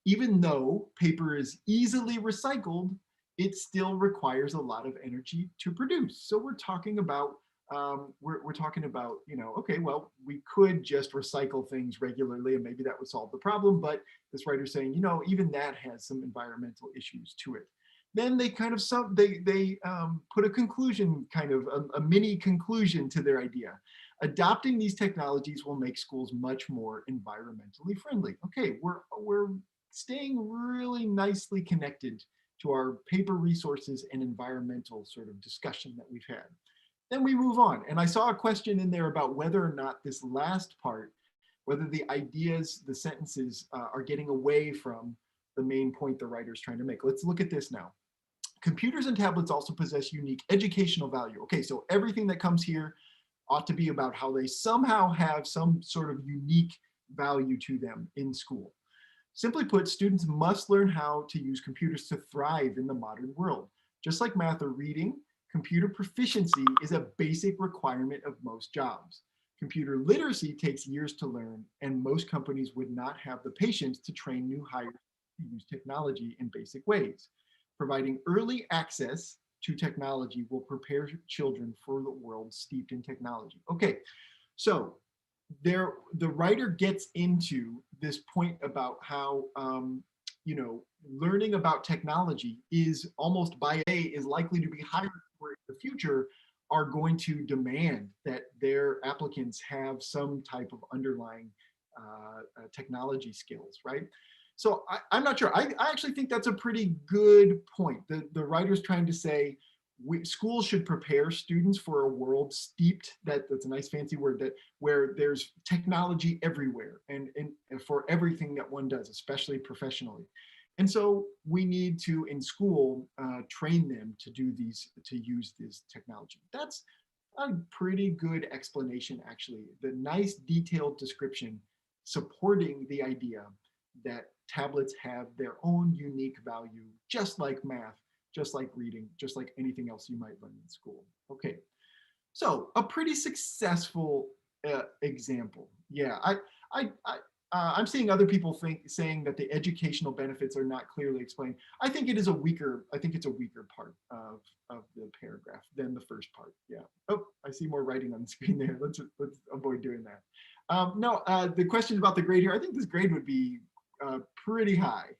Speaker 1: Even though paper is easily recycled, it still requires a lot of energy to produce. So we're talking about, okay, well, we could just recycle things regularly and maybe that would solve the problem. But this writer's saying, even that has some environmental issues to it. Then they kind of put a conclusion, kind of a mini conclusion to their idea. Adopting these technologies will make schools much more environmentally friendly. Okay, we're staying really nicely connected to our paper resources and environmental sort of discussion that we've had. Then we move on. And I saw a question in there about whether or not this last part, whether the ideas, the sentences are getting away from the main point the writer's trying to make. Let's look at this now. Computers and tablets also possess unique educational value. Okay, so everything that comes here ought to be about how they somehow have some sort of unique value to them in school. Simply put, students must learn how to use computers to thrive in the modern world. Just like math or reading, computer proficiency is a basic requirement of most jobs. Computer literacy takes years to learn, and most companies would not have the patience to train new hires to use technology in basic ways. Providing early access to technology will prepare children for the world steeped in technology. Okay, so the writer gets into this point about how learning about technology is almost by is likely to be higher for in the future, are going to demand that their applicants have some type of underlying technology skills, right? So I'm not sure. I actually think that's a pretty good point. The writer's trying to say schools should prepare students for a world steeped, that's a nice fancy word, that where there's technology everywhere and for everything that one does, especially professionally. And so we need to, in school, train them to use this technology. That's a pretty good explanation, actually. The nice detailed description supporting the idea that tablets have their own unique value, just like math, just like reading, just like anything else you might learn in school. Okay, so a pretty successful example. Yeah, I'm seeing other people saying that the educational benefits are not clearly explained. I think it's a weaker part of the paragraph than the first part. Yeah. Oh, I see more writing on the screen there. Let's avoid doing that. No, the question about the grade here, I think this grade would be pretty high.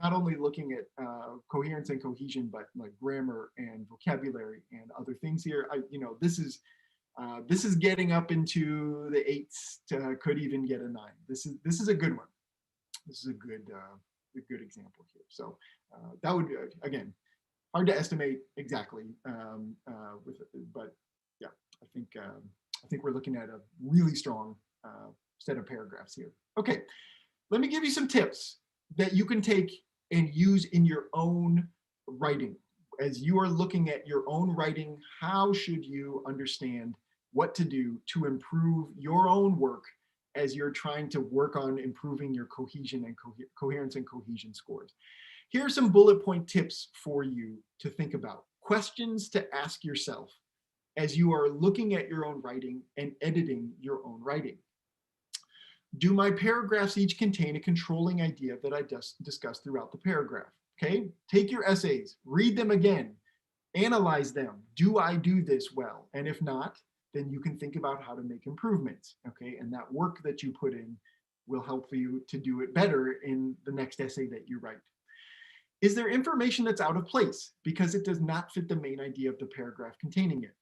Speaker 1: Not only looking at coherence and cohesion, but like grammar and vocabulary and other things here. This is getting up into the 8s, could even get a 9. This is a good one. This is a good example here. So that would be, again, hard to estimate exactly but yeah, I think we're looking at a really strong set of paragraphs here. Okay, let me give you some tips that you can take and use in your own writing. As you are looking at your own writing, how should you understand what to do to improve your own work as you're trying to work on improving your cohesion and coherence and cohesion scores? Here are some bullet point tips for you to think about. Questions to ask yourself as you are looking at your own writing and editing your own writing. Do my paragraphs each contain a controlling idea that I just discussed throughout the paragraph? Okay, take your essays, read them again, Analyze them. Do I do this well? And if not, then you can think about how to make improvements, okay? And that work that you put in will help you to do it better in the next essay that you write. Is there information that's out of place because it does not fit the main idea of the paragraph containing it?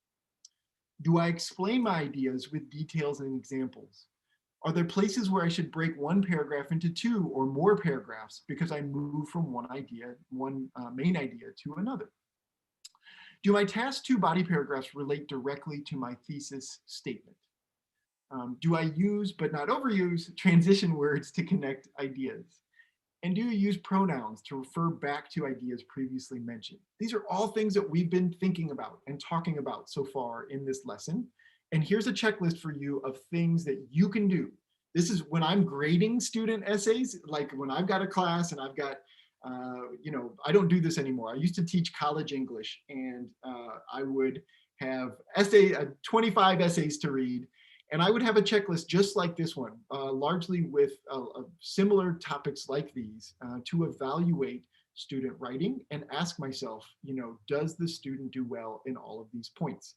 Speaker 1: Do I explain my ideas with details and examples? Are there places where I should break one paragraph into two or more paragraphs because I move from one idea, one main idea to another? Do my task two body paragraphs relate directly to my thesis statement? Do I use, but not overuse, transition words to connect ideas? And do you use pronouns to refer back to ideas previously mentioned? These are all things that we've been thinking about and talking about so far in this lesson. And here's a checklist for you of things that you can do. This is when I'm grading student essays, like when I've got a class and I've got, I don't do this anymore. I used to teach college English, and I would have 25 essays to read. And I would have a checklist just like this one, largely with similar topics like these to evaluate student writing and ask myself, does the student do well in all of these points?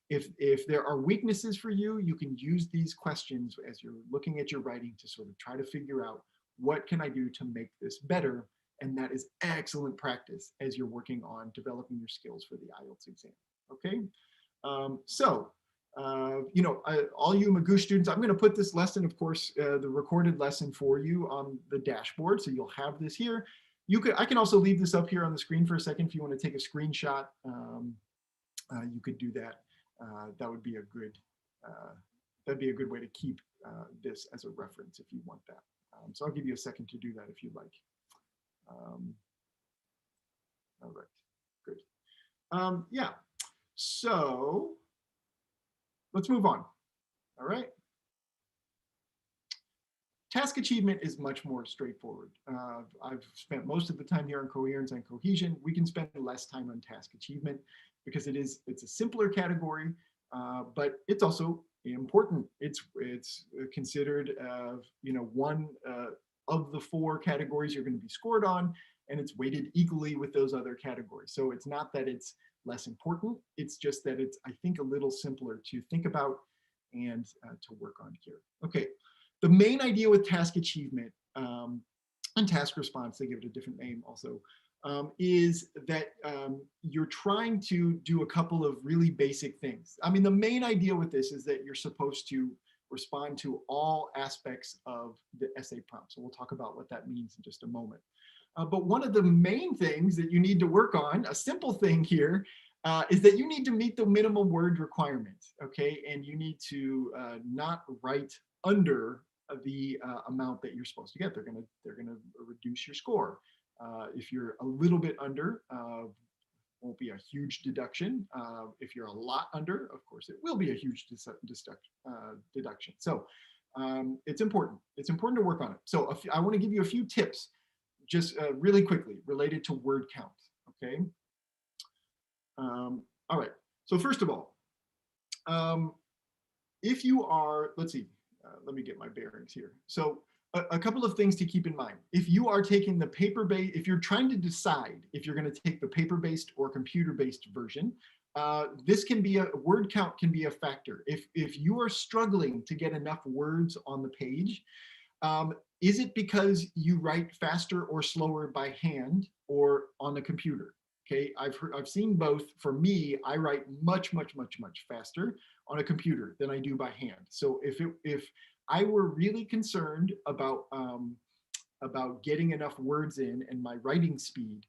Speaker 1: If there are weaknesses for you, you can use these questions as you're looking at your writing to sort of try to figure out, what can I do to make this better? And that is excellent practice as you're working on developing your skills for the IELTS exam, okay? All you Magoo students, I'm going to put this lesson, of course, the recorded lesson for you on the dashboard. So you'll have this here. I can also leave this up here on the screen for a second if you want to take a screenshot. You could do that. That would be a good, that'd be a good way to keep this as a reference if you want that. So I'll give you a second to do that if you'd like. All right, good. Yeah, so let's move on. All right. Task achievement is much more straightforward. I've spent most of the time here on Coherence and Cohesion. We can spend less time on task achievement because it's a simpler category, but it's also important. It's considered one of the four categories you're going to be scored on, and it's weighted equally with those other categories. So it's not that it's less important. It's just that it's, I think, a little simpler to think about and to work on here. Okay, the main idea with task achievement and task response, they give it a different name also, is that you're trying to do a couple of really basic things. I mean, the main idea with this is that you're supposed to respond to all aspects of the essay prompt. So we'll talk about what that means in just a moment. But one of the main things that you need to work on, a simple thing here, is that you need to meet the minimum word requirement, okay? And you need to not write under the amount that you're supposed to get. They're gonna reduce your score. If you're a little bit under, won't be a huge deduction. If you're a lot under, of course, it will be a huge deduction. So it's important. It's important to work on it. So I want to give you a few tips just really quickly related to word count, okay? All right, so first of all, if you are, let's see, let me get my bearings here. So a couple of things to keep in mind. If you are taking the paper-based, if you're trying to decide if you're going to take the paper-based or computer-based version, this can be word count can be a factor. If you are struggling to get enough words on the page, is it because you write faster or slower by hand or on the computer? Okay, I've seen both. For me, I write much faster on a computer than I do by hand. So if I were really concerned about getting enough words in and my writing speed,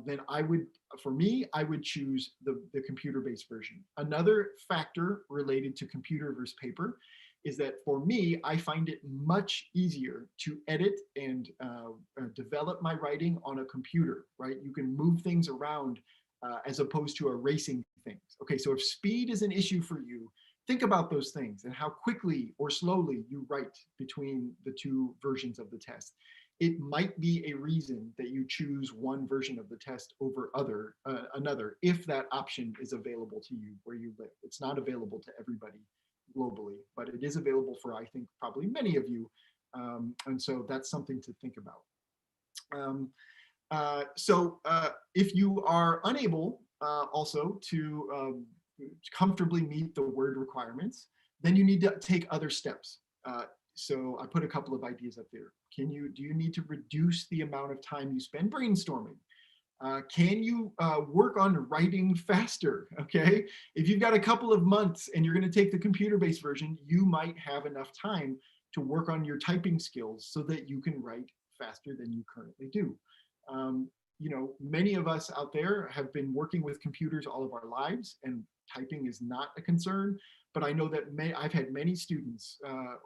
Speaker 1: then I would choose the computer-based version. Another factor related to computer versus paper is that for me, I find it much easier to edit and develop my writing on a computer, right? You can move things around as opposed to erasing things. Okay, so if speed is an issue for you, think about those things and how quickly or slowly you write between the two versions of the test. It might be a reason that you choose one version of the test over another if that option is available to you where you live. It's not available to everybody globally, but it is available for, I think, probably many of you. And so that's something to think about. If you are unable also to comfortably meet the word requirements, then you need to take other steps. So I put a couple of ideas up there. Do you need to reduce the amount of time you spend brainstorming? Can you work on writing faster? Okay, if you've got a couple of months and you're going to take the computer-based version, you might have enough time to work on your typing skills so that you can write faster than you currently do. You know, many of us out there have been working with computers all of our lives, and typing is not a concern. But I know that I've had many students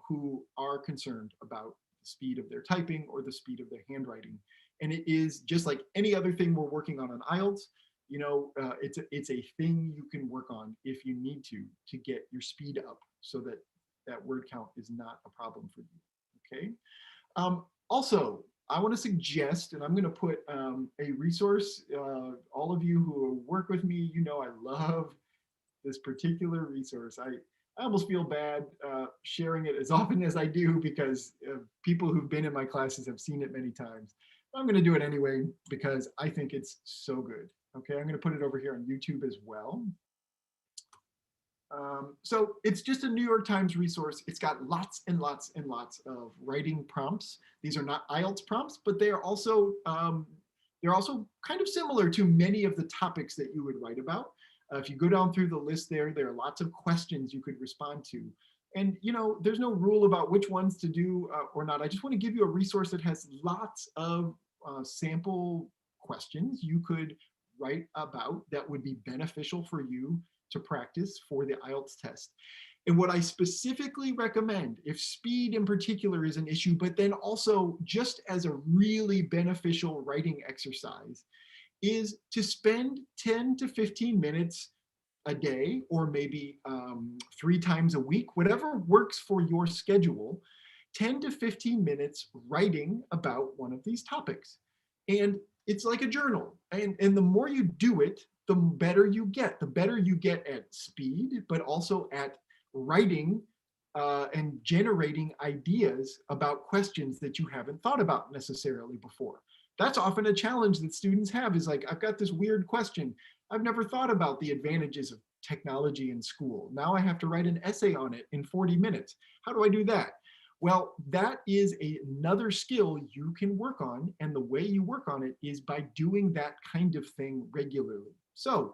Speaker 1: who are concerned about the speed of their typing or the speed of their handwriting. And it is just like any other thing we're working on IELTS. You know, it's a thing you can work on if you need to get your speed up so that that word count is not a problem for you. Okay. Also, I want to suggest, and I'm going to put a resource. All of you who work with me, you know I love this particular resource. I almost feel bad sharing it as often as I do because people who've been in my classes have seen it many times. But I'm going to do it anyway because I think it's so good. Okay, I'm going to put it over here on YouTube as well. So it's just a New York Times resource. It's got lots and lots and lots of writing prompts. These are not IELTS prompts, but they're also kind of similar to many of the topics that you would write about. If you go down through the list there are lots of questions you could respond to. And you know, there's no rule about which ones to do or not. I just want to give you a resource that has lots of sample questions you could write about that would be beneficial for you to practice for the IELTS test. And what I specifically recommend, if speed in particular is an issue, but then also just as a really beneficial writing exercise, is to spend 10 to 15 minutes a day, or maybe 3 times a week, whatever works for your schedule, 10 to 15 minutes writing about one of these topics. And it's like a journal. And the more you do it, the better you get. The better you get at speed, but also at writing and generating ideas about questions that you haven't thought about necessarily before. That's often a challenge that students have, is like, I've got this weird question. I've never thought about the advantages of technology in school. Now I have to write an essay on it in 40 minutes. How do I do that? Well, that is another skill you can work on. And the way you work on it is by doing that kind of thing regularly. So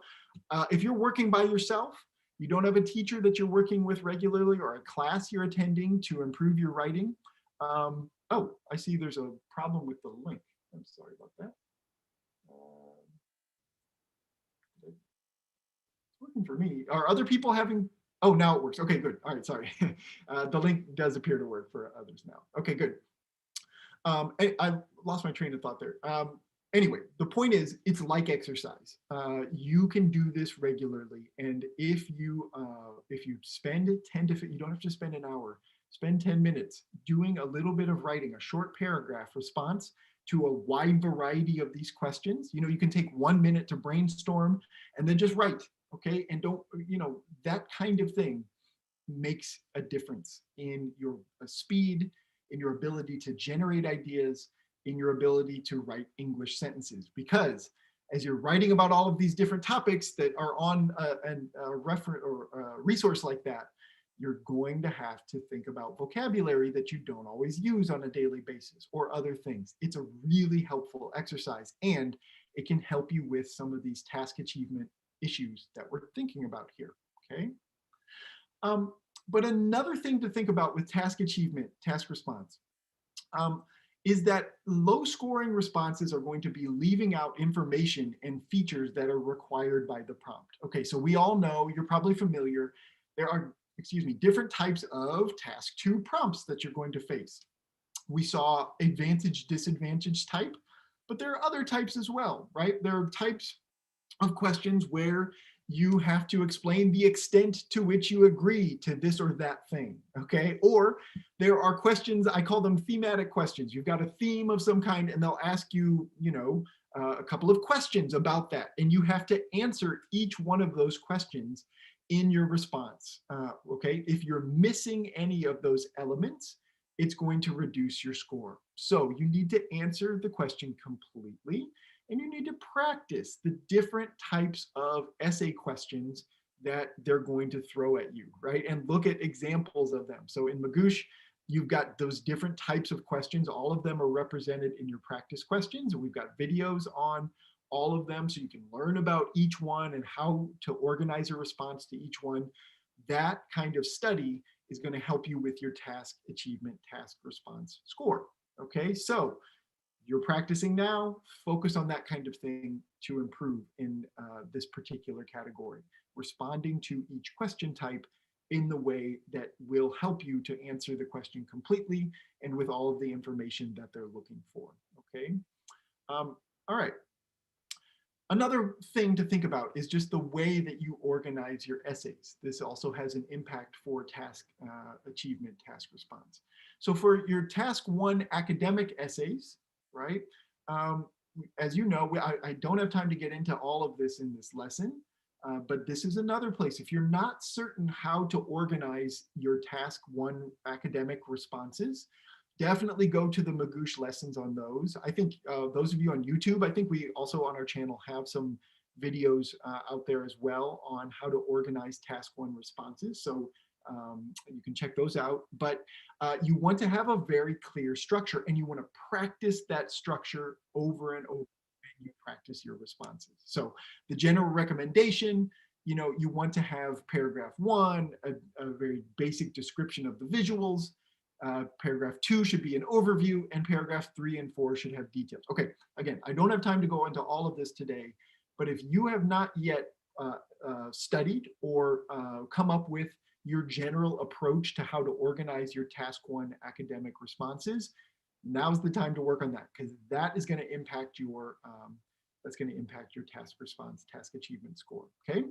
Speaker 1: if you're working by yourself, you don't have a teacher that you're working with regularly or a class you're attending to improve your writing. Oh, I see there's a problem with the link. I'm sorry about that. It's working for me. Are other people having, oh, now it works. Okay, good. All right, sorry. The link does appear to work for others now. Okay, good. I lost my train of thought there. Anyway, the point is, it's like exercise. You can do this regularly, and if you spend 10 to, you don't have to spend an hour, spend 10 minutes doing a little bit of writing, a short paragraph response to a wide variety of these questions. You know, you can take 1 minute to brainstorm and then just write, okay? And don't, you know, that kind of thing makes a difference in your speed, in your ability to generate ideas, in your ability to write English sentences. Because as you're writing about all of these different topics that are on a reference or a resource like that, you're going to have to think about vocabulary that you don't always use on a daily basis or other things. It's a really helpful exercise, and it can help you with some of these task achievement issues that we're thinking about here, okay? But another thing to think about with task achievement, task response, is that low scoring responses are going to be leaving out information and features that are required by the prompt. Okay, so we all know, you're probably familiar, there are, different types of task 2 prompts that you're going to face. We saw advantage, disadvantage type, but there are other types as well, right? There are types of questions where you have to explain the extent to which you agree to this or that thing, okay? Or there are questions, I call them thematic questions. You've got a theme of some kind and they'll ask you, a couple of questions about that, and you have to answer each one of those questions in your response, okay? If you're missing any of those elements, it's going to reduce your score. So you need to answer the question completely, and you need to practice the different types of essay questions that they're going to throw at you, right? And look at examples of them. So in Magoosh, you've got those different types of questions. All of them are represented in your practice questions. And we've got videos on all of them so you can learn about each one and how to organize a response to each one. That kind of study is going to help you with your task achievement, task response score. Okay, so you're practicing now, focus on that kind of thing to improve in this particular category, responding to each question type in the way that will help you to answer the question completely and with all of the information that they're looking for, okay? All right. Another thing to think about is just the way that you organize your essays. This also has an impact for task achievement, task response. So for your task 1 academic essays, right? As you know, I don't have time to get into all of this in this lesson, but this is another place. If you're not certain how to organize your task 1 academic responses, definitely go to the Magoosh lessons on those. I think those of you on YouTube, I think we also on our channel have some videos out there as well on how to organize task 1 responses. So you can check those out, but you want to have a very clear structure and you want to practice that structure over and over when you practice your responses. So the general recommendation, you know, you want to have paragraph 1, a very basic description of the visuals. Paragraph 2 should be an overview, and paragraph 3 and 4 should have details. Okay, again, I don't have time to go into all of this today, but if you have not yet studied or come up with your general approach to how to organize your task 1 academic responses, now's the time to work on that, because that is going to impact your task response, task achievement score. Okay,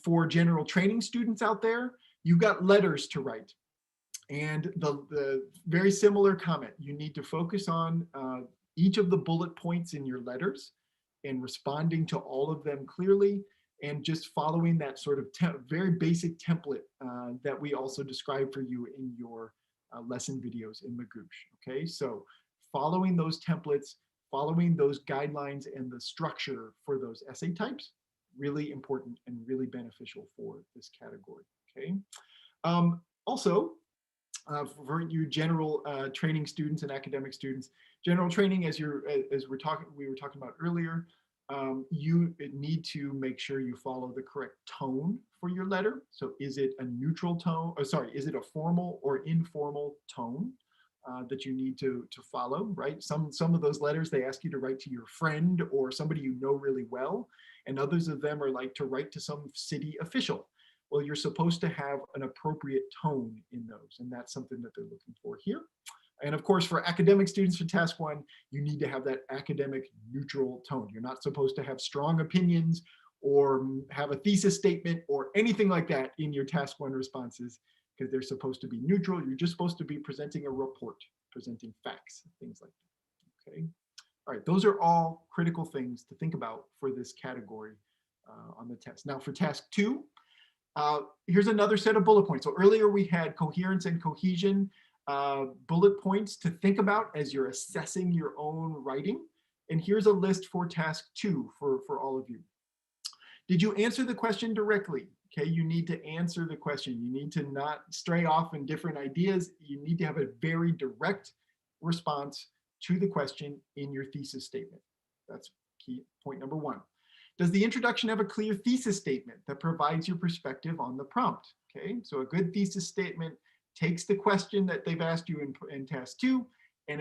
Speaker 1: for general training students out there, you've got letters to write. And the very similar comment, you need to focus on each of the bullet points in your letters and responding to all of them clearly, and just following that sort of very basic template that we also describe for you in your lesson videos in Magoosh. Okay, so following those templates, following those guidelines and the structure for those essay types, really important and really beneficial for this category. Okay, also, for you general training students and academic students, general training, as we were talking about earlier, you need to make sure you follow the correct tone for your letter. So is it a neutral tone, or sorry, is it a formal or informal tone that you need to follow, right? Some of those letters, they ask you to write to your friend or somebody you know really well, and others of them are like to write to some city official. Well, you're supposed to have an appropriate tone in those, and that's something that they're looking for here. And of course, for academic students for task 1, you need to have that academic neutral tone. You're not supposed to have strong opinions or have a thesis statement or anything like that in your task 1 responses, because they're supposed to be neutral. You're just supposed to be presenting a report, presenting facts, things like that. Okay. All right, those are all critical things to think about for this category on the test. Now for task 2, here's another set of bullet points. So earlier we had coherence and cohesion bullet points to think about as you're assessing your own writing. And here's a list for task 2 for all of you. Did you answer the question directly? Okay, you need to answer the question. You need to not stray off in different ideas. You need to have a very direct response to the question in your thesis statement. That's key point number 1. Does the introduction have a clear thesis statement that provides your perspective on the prompt? Okay, so a good thesis statement takes the question that they've asked you in task 2, and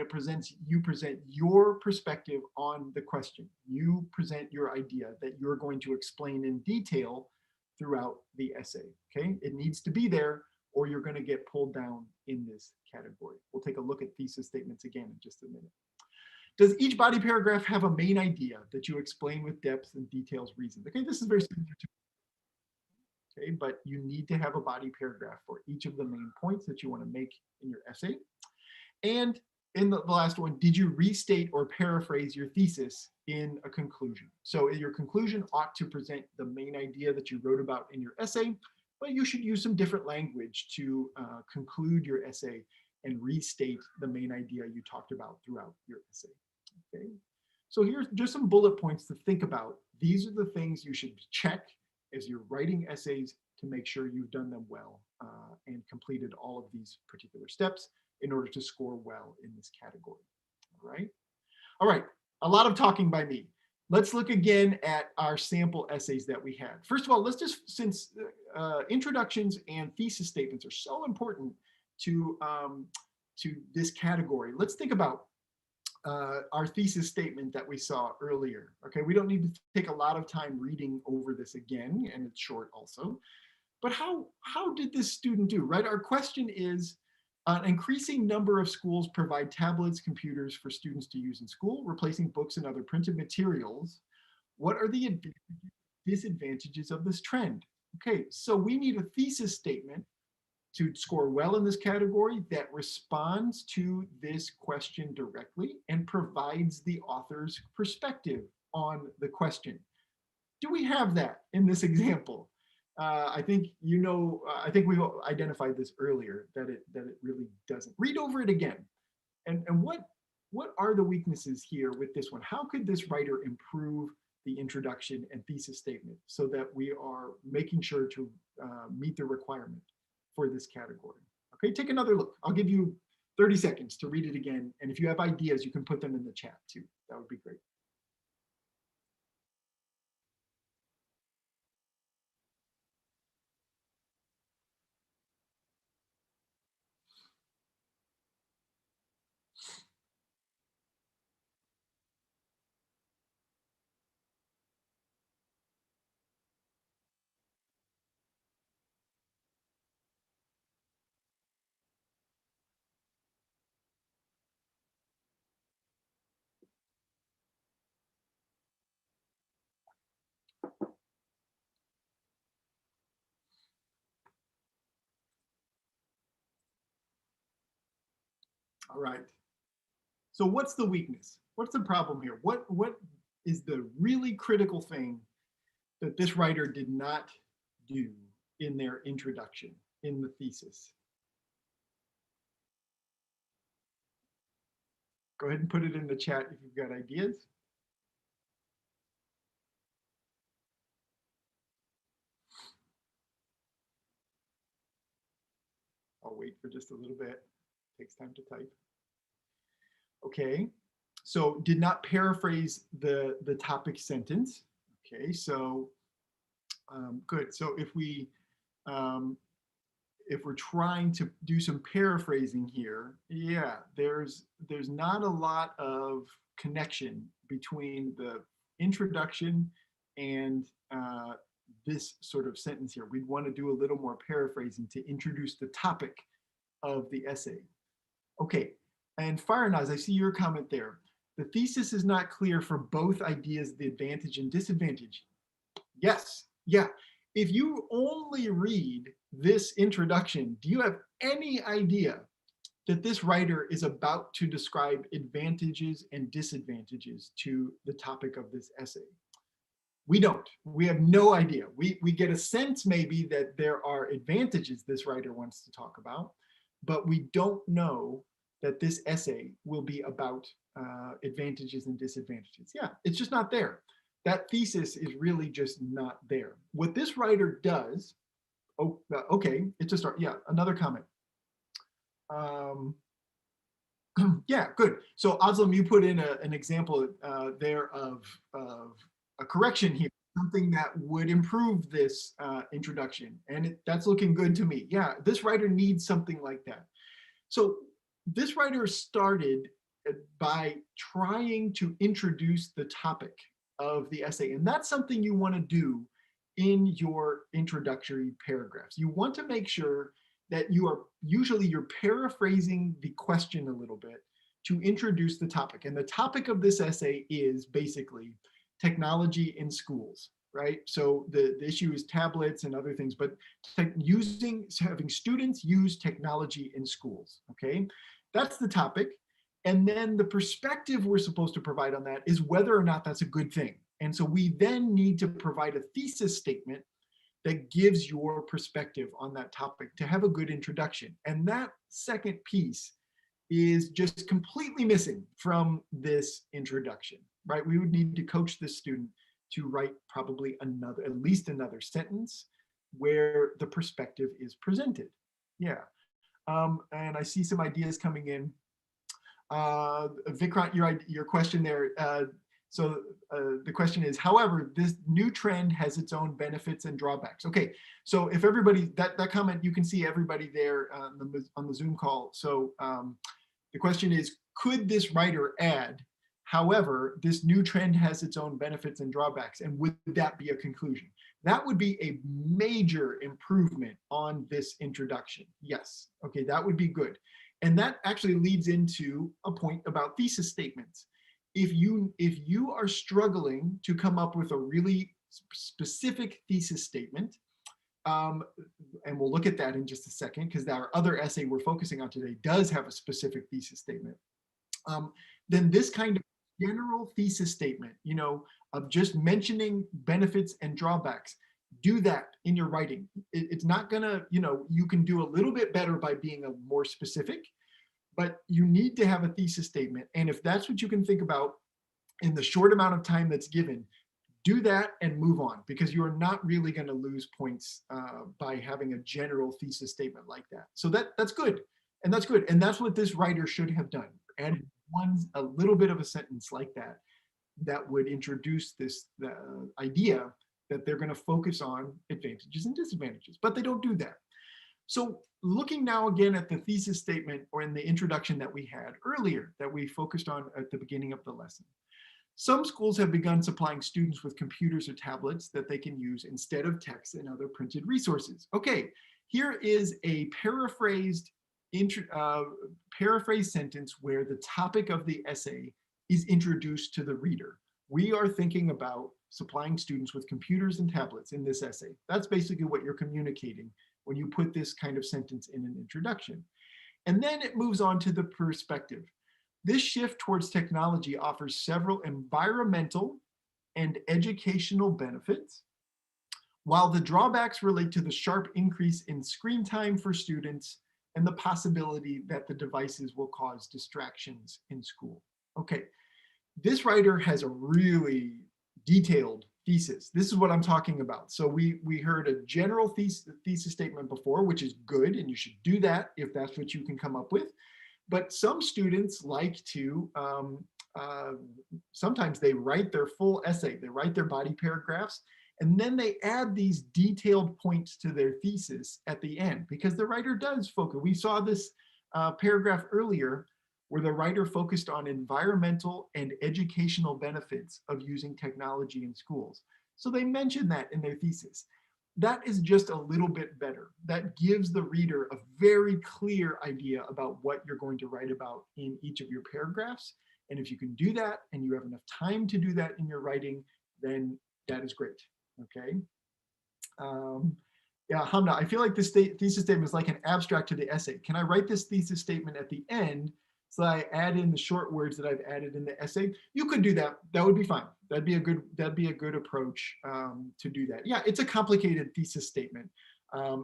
Speaker 1: you present your perspective on the question. You present your idea that you're going to explain in detail throughout the essay. Okay, it needs to be there or you're going to get pulled down in this category. We'll take a look at thesis statements again in just a minute. Does each body paragraph have a main idea that you explain with depth and details reasons? Okay, this is very similar to, okay, but you need to have a body paragraph for each of the main points that you want to make in your essay. And in the last one, did you restate or paraphrase your thesis in a conclusion? So your conclusion ought to present the main idea that you wrote about in your essay, but you should use some different language to conclude your essay and restate the main idea you talked about throughout your essay. Okay, So here's just some bullet points to think about. These are the things you should check as you're writing essays to make sure you've done them well and completed all of these particular steps in order to score well in this category. All right. All right. A lot of talking by me. Let's look again at our sample essays that we had. First of all, let's just, since introductions and thesis statements are so important to this category, let's think about our thesis statement that we saw earlier. Okay, we don't need to take a lot of time reading over this again, and it's short also. But how did this student do, right? Our question is, an increasing number of schools provide tablets, computers for students to use in school, replacing books and other printed materials. What are the disadvantages of this trend? Okay, so we need a thesis statement to score well in this category that responds to this question directly and provides the author's perspective on the question. Do we have that in this example? I think I think we've identified this earlier, that it really doesn't. Read over it again. And what are the weaknesses here with this one? How could this writer improve the introduction and thesis statement so that we are making sure to meet the requirement for this category? Okay, take another look. I'll give you 30 seconds to read it again. And if you have ideas, you can put them in the chat too. That would be great. All right. So what's the weakness? What's the problem here? What is the really critical thing that this writer did not do in their introduction, in the thesis? Go ahead and put it in the chat if you've got ideas. I'll wait for just a little bit. It takes time to type. Okay, so did not paraphrase the topic sentence. Okay, so good. So if we're trying to do some paraphrasing here, yeah, there's not a lot of connection between the introduction and this sort of sentence here. We'd want to do a little more paraphrasing to introduce the topic of the essay. Okay, and Farinaz, I see your comment there. The thesis is not clear for both ideas, the advantage and disadvantage. Yes, yeah. If you only read this introduction, do you have any idea that this writer is about to describe advantages and disadvantages to the topic of this essay? We don't. We have no idea. We get a sense maybe that there are advantages this writer wants to talk about, but we don't know that this essay will be about advantages and disadvantages. Yeah, it's just not there. That thesis is really just not there. What this writer does, okay, it's a start. Yeah, another comment. Yeah, good. So Aslam, you put in an example there of a correction here, something that would improve this introduction, and that's looking good to me. Yeah, this writer needs something like that. So this writer started by trying to introduce the topic of the essay, and that's something you want to do in your introductory paragraphs. You want to make sure that you're paraphrasing the question a little bit to introduce the topic. And the topic of this essay is basically technology in schools, right? So the issue is tablets and other things, but having students use technology in schools, okay? That's the topic. And then the perspective we're supposed to provide on that is whether or not that's a good thing. And so we then need to provide a thesis statement that gives your perspective on that topic to have a good introduction. And that second piece is just completely missing from this introduction. right? We would need to coach this student to write probably at least another sentence where the perspective is presented. Yeah. And I see some ideas coming in. Vikrant, your question there. The question is, however, this new trend has its own benefits and drawbacks. Okay, so if everybody, that comment, you can see everybody there on the Zoom call. So the question is, could this writer add, however, this new trend has its own benefits and drawbacks, and would that be a conclusion? That would be a major improvement on this introduction. Yes, okay, that would be good. And that actually leads into a point about thesis statements. If you are struggling to come up with a really specific thesis statement, and we'll look at that in just a second, because our other essay we're focusing on today does have a specific thesis statement, then this kind of general thesis statement, of just mentioning benefits and drawbacks, do that in your writing. It's not gonna, you can do a little bit better by being more specific, but you need to have a thesis statement. And if that's what you can think about in the short amount of time that's given, do that and move on, because you are not really going to lose points by having a general thesis statement like that. So that's good. And that's good. And that's what this writer should have done. And a little bit of a sentence like that, that would introduce this idea that they're going to focus on advantages and disadvantages, but they don't do that. So looking now again at the thesis statement, or in the introduction that we had earlier, that we focused on at the beginning of the lesson. Some schools have begun supplying students with computers or tablets that they can use instead of text and other printed resources. Okay, here is a paraphrased sentence where the topic of the essay is introduced to the reader. We are thinking about supplying students with computers and tablets in this essay. That's basically what you're communicating when you put this kind of sentence in an introduction. And then it moves on to the perspective. This shift towards technology offers several environmental and educational benefits, while the drawbacks relate to the sharp increase in screen time for students and the possibility that the devices will cause distractions in school. Okay, this writer has a really detailed thesis. This is what I'm talking about. So we heard a general thesis statement before, which is good, and you should do that if that's what you can come up with. But some students like to, sometimes they write their full essay, they write their body paragraphs, and then they add these detailed points to their thesis at the end, because the writer does focus. We saw this paragraph earlier where the writer focused on environmental and educational benefits of using technology in schools. So they mentioned that in their thesis. That is just a little bit better. That gives the reader a very clear idea about what you're going to write about in each of your paragraphs. And if you can do that and you have enough time to do that in your writing, then that is great, okay? Yeah, Hamna, I feel like this thesis statement is like an abstract to the essay. Can I write this thesis statement at the end so I add in the short words that I've added in the essay? You could do that. That would be fine. That'd be a good approach to do that. Yeah, it's a complicated thesis statement,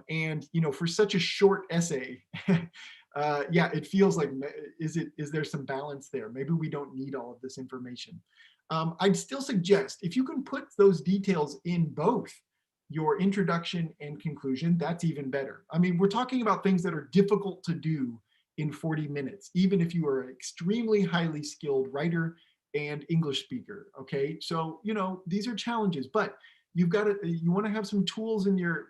Speaker 1: and for such a short essay, yeah, it feels like is there some balance there? Maybe we don't need all of this information. I'd still suggest if you can put those details in both your introduction and conclusion, that's even better. I mean, we're talking about things that are difficult to do in 40 minutes, even if you are an extremely highly skilled writer and English speaker, okay? So, these are challenges, but you want to have some tools in your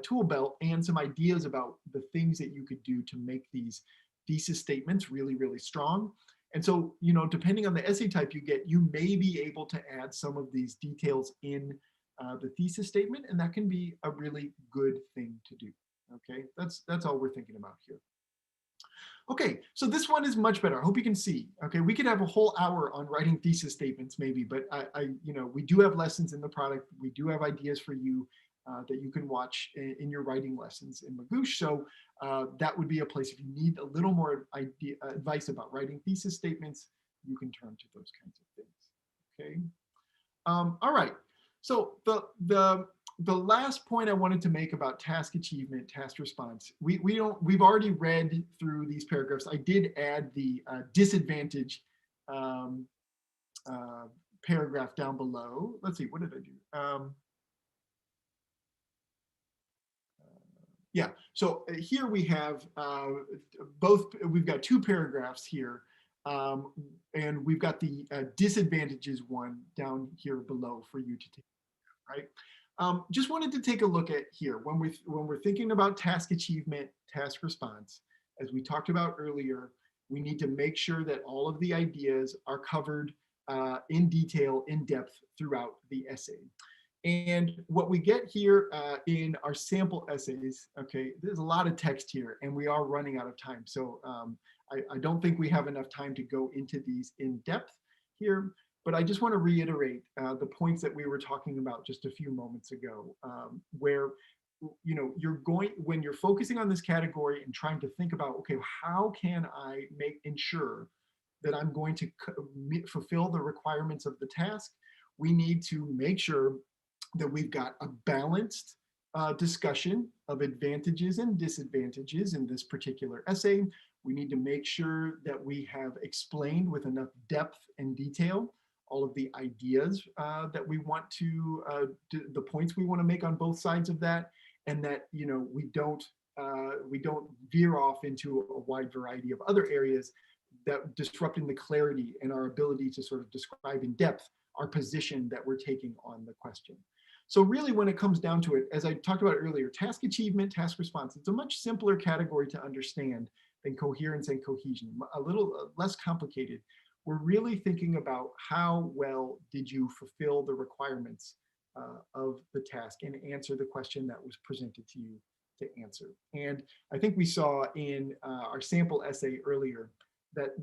Speaker 1: tool belt and some ideas about the things that you could do to make these thesis statements really, really strong. And so, depending on the essay type you get, you may be able to add some of these details in the thesis statement, and that can be a really good thing to do, okay? That's all we're thinking about here. Okay, so this one is much better. I hope you can see. Okay, we could have a whole hour on writing thesis statements maybe, but we do have lessons in the product. We do have ideas for you that you can watch in your writing lessons in Magoosh. So that would be a place if you need a little more advice about writing thesis statements, you can turn to those kinds of things. Okay. All right. So the last point I wanted to make about task achievement, task response, we've already read through these paragraphs. I did add the disadvantage paragraph down below. Let's see, what did I do? Yeah, so here we have we've got two paragraphs here, and we've got the disadvantages one down here below for you to take, right? Just wanted to take a look at here when we're thinking about task achievement, task response, as we talked about earlier, we need to make sure that all of the ideas are covered in detail, in depth throughout the essay. And what we get here in our sample essays, okay, there's a lot of text here and we are running out of time. So I don't think we have enough time to go into these in depth here, but I just want to reiterate the points that we were talking about just a few moments ago, where when you're focusing on this category and trying to think about, okay, how can I ensure that I'm going to fulfill the requirements of the task? We need to make sure that we've got a balanced discussion of advantages and disadvantages in this particular essay. We need to make sure that we have explained with enough depth and detail all of the ideas that we want to, the points we want to make on both sides of that, and that we don't veer off into a wide variety of other areas that disrupting the clarity and our ability to sort of describe in depth our position that we're taking on the question. So really, when it comes down to it, as I talked about earlier, task achievement, task response, it's a much simpler category to understand than coherence and cohesion, a little less complicated. We're really thinking about how well did you fulfill the requirements of the task and answer the question that was presented to you to answer. And I think we saw in our sample essay earlier that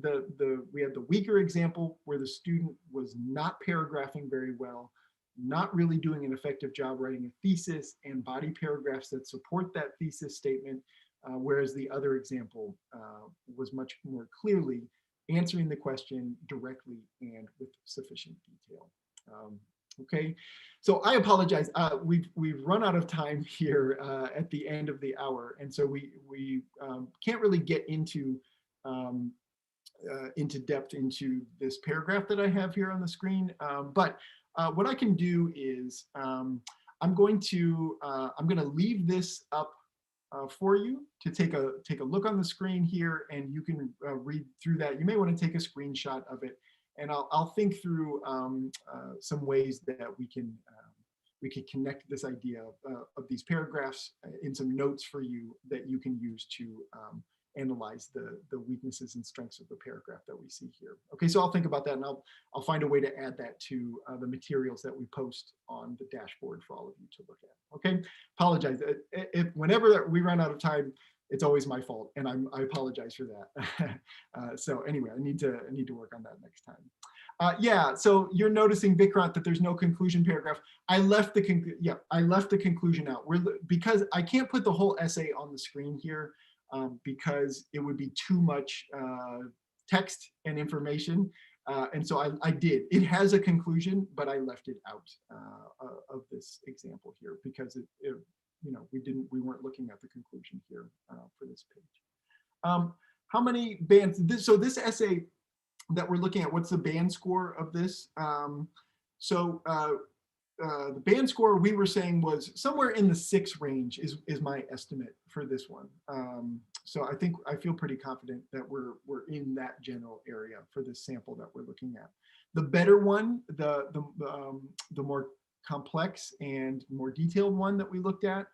Speaker 1: we had the weaker example where the student was not paragraphing very well, not really doing an effective job writing a thesis and body paragraphs that support that thesis statement, whereas the other example was much more clearly answering the question directly and with sufficient detail. Okay, so I apologize. We've run out of time here at the end of the hour, and so we can't really get into depth into this paragraph that I have here on the screen, but what I can do is I'm going to leave this up for you to take a look on the screen here, and you can read through that. You may want to take a screenshot of it, and I'll think through some ways that we can connect this idea of these paragraphs in some notes for you that you can use to analyze the weaknesses and strengths of the paragraph that we see here. Okay, so I'll think about that, and I'll find a way to add that to the materials that we post on the dashboard for all of you to look at. Okay, apologize. If whenever we run out of time, it's always my fault, and I apologize for that. So anyway, I need to work on that next time. Yeah, so you're noticing, Vikrant, that there's no conclusion paragraph. I left the conclusion out. Because I can't put the whole essay on the screen here. Because it would be too much text and information. And so I did. It has a conclusion, but I left it out of this example here because we weren't looking at the conclusion here for this page. How many bands? So this essay that we're looking at, what's the band score of this? The band score we were saying was somewhere in the 6 range is my estimate for this one. So I feel pretty confident that we're in that general area for this sample that we're looking at. The better one, the more complex and more detailed one that we looked at,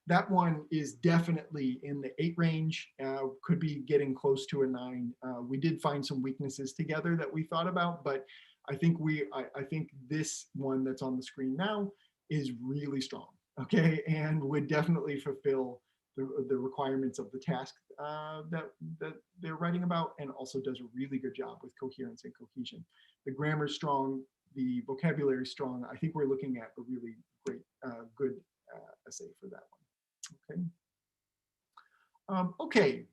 Speaker 1: that one is definitely in the 8 range, could be getting close to a 9. We did find some weaknesses together that we thought about, but I think this one that's on the screen now is really strong, okay, and would definitely fulfill the requirements of the task that they're writing about, and also does a really good job with coherence and cohesion. The grammar's strong, the vocabulary is strong. I think we're looking at a really great, good essay for that one. Okay. Okay.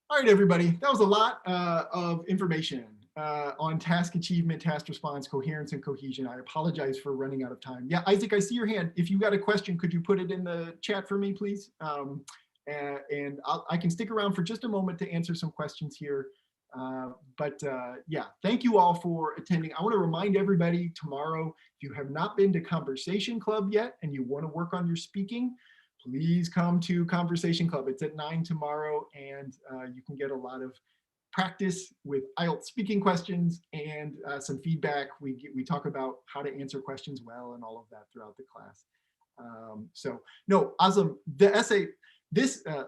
Speaker 1: All right, everybody. That was a lot of information on task achievement, task response, coherence, and cohesion. I apologize for running out of time. Yeah, Isaac, I see your hand. If you got a question, could you put it in the chat for me, please? And I can stick around for just a moment to answer some questions here. Yeah, thank you all for attending. I want to remind everybody tomorrow, if you have not been to Conversation Club yet and you want to work on your speaking, please come to Conversation Club. It's at 9 tomorrow, and you can get a lot of practice with IELTS speaking questions and some feedback. We talk about how to answer questions well and all of that throughout the class. So no, Aslam, the essay,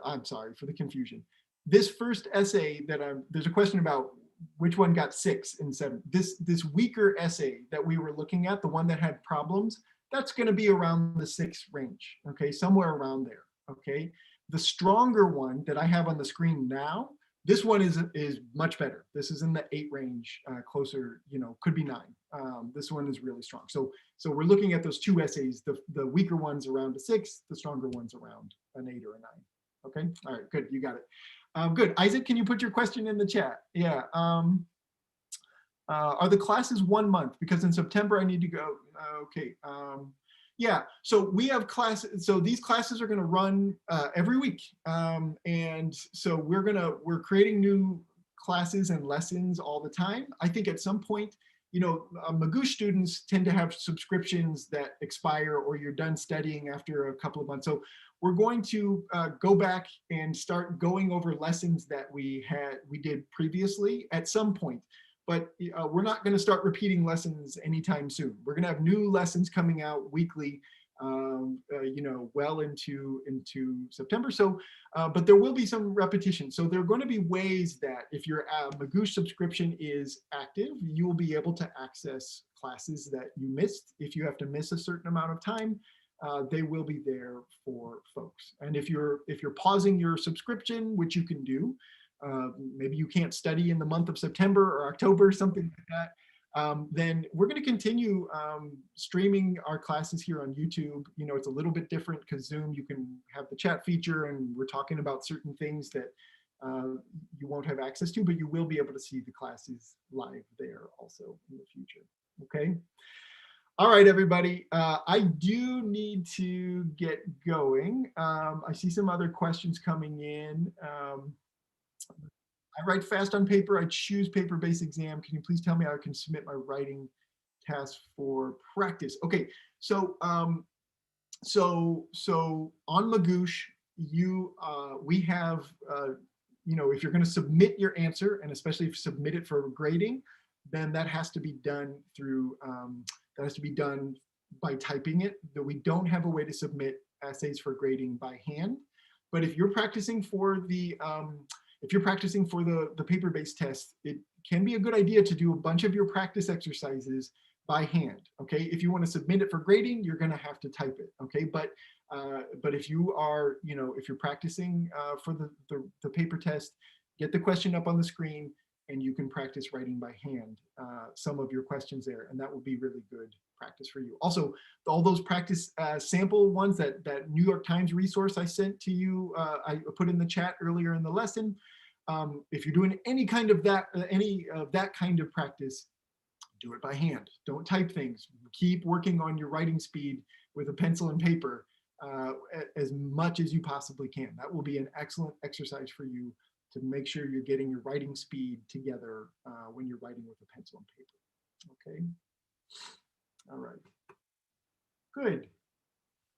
Speaker 1: I'm sorry for the confusion. This first essay that there's a question about which one got 6 and 7. This weaker essay that we were looking at, the one that had problems, that's going to be around the 6 range, okay, somewhere around there, okay. The stronger one that I have on the screen now, this one is much better. This is in the 8 range, closer, could be 9. This one is really strong. So we're looking at those 2 essays, the weaker ones around a 6, the stronger ones around an 8 or a 9. Okay, all right, good, you got it. Good, Isaac, can you put your question in the chat? Yeah. Are the classes 1 month? Because in September I need to go. Okay. Yeah, so we have classes. So these classes are going to run every week, and so we're creating new classes and lessons all the time. I think at some point, Magoosh students tend to have subscriptions that expire, or you're done studying after a couple of months. So we're going to go back and start going over lessons that we did previously at some point. But we're not going to start repeating lessons anytime soon. We're going to have new lessons coming out weekly, well into September. So, but there will be some repetition. So there are going to be ways that if your Magoosh subscription is active, you will be able to access classes that you missed. If you have to miss a certain amount of time, they will be there for folks. And if you're pausing your subscription, which you can do, maybe you can't study in the month of September or October, something like that, then we're going to continue streaming our classes here on YouTube. It's a little bit different because Zoom, you can have the chat feature, and we're talking about certain things that you won't have access to, but you will be able to see the classes live there also in the future. Okay. All right, everybody. I do need to get going. I see some other questions coming in. I write fast on paper. I choose paper-based exam. Can you please tell me how I can submit my writing task for practice? Okay, so so on Magoosh, we have if you're going to submit your answer, and especially if you submit it for grading, then that has to be done through by typing it. That we don't have a way to submit essays for grading by hand. But if you're practicing for the paper-based test, it can be a good idea to do a bunch of your practice exercises by hand. Okay, if you want to submit it for grading, you're going to have to type it. Okay, but if you are, if you're practicing for the paper test, get the question up on the screen, and you can practice writing by hand some of your questions there, and that will be really good practice for you. Also, all those practice sample ones, that New York Times resource I sent to you, I put in the chat earlier in the lesson. If you're doing any of that kind of practice, do it by hand. Don't type things. Keep working on your writing speed with a pencil and paper as much as you possibly can. That will be an excellent exercise for you to make sure you're getting your writing speed together when you're writing with a pencil and paper. Okay. All right. Good.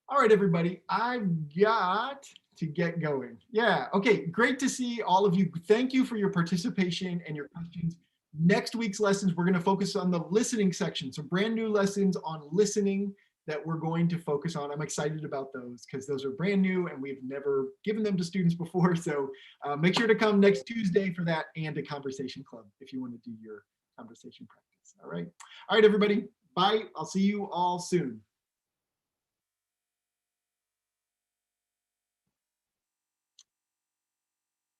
Speaker 1: All right, everybody. I've got to get going. Yeah. Okay. Great to see all of you. Thank you for your participation and your questions. Next week's lessons, we're going to focus on the listening section. So brand new lessons on listening that we're going to focus on. I'm excited about those because those are brand new and we've never given them to students before. So make sure to come next Tuesday for that, and a Conversation Club if you want to do your conversation practice. All right. All right, everybody. Bye. I'll see you all soon.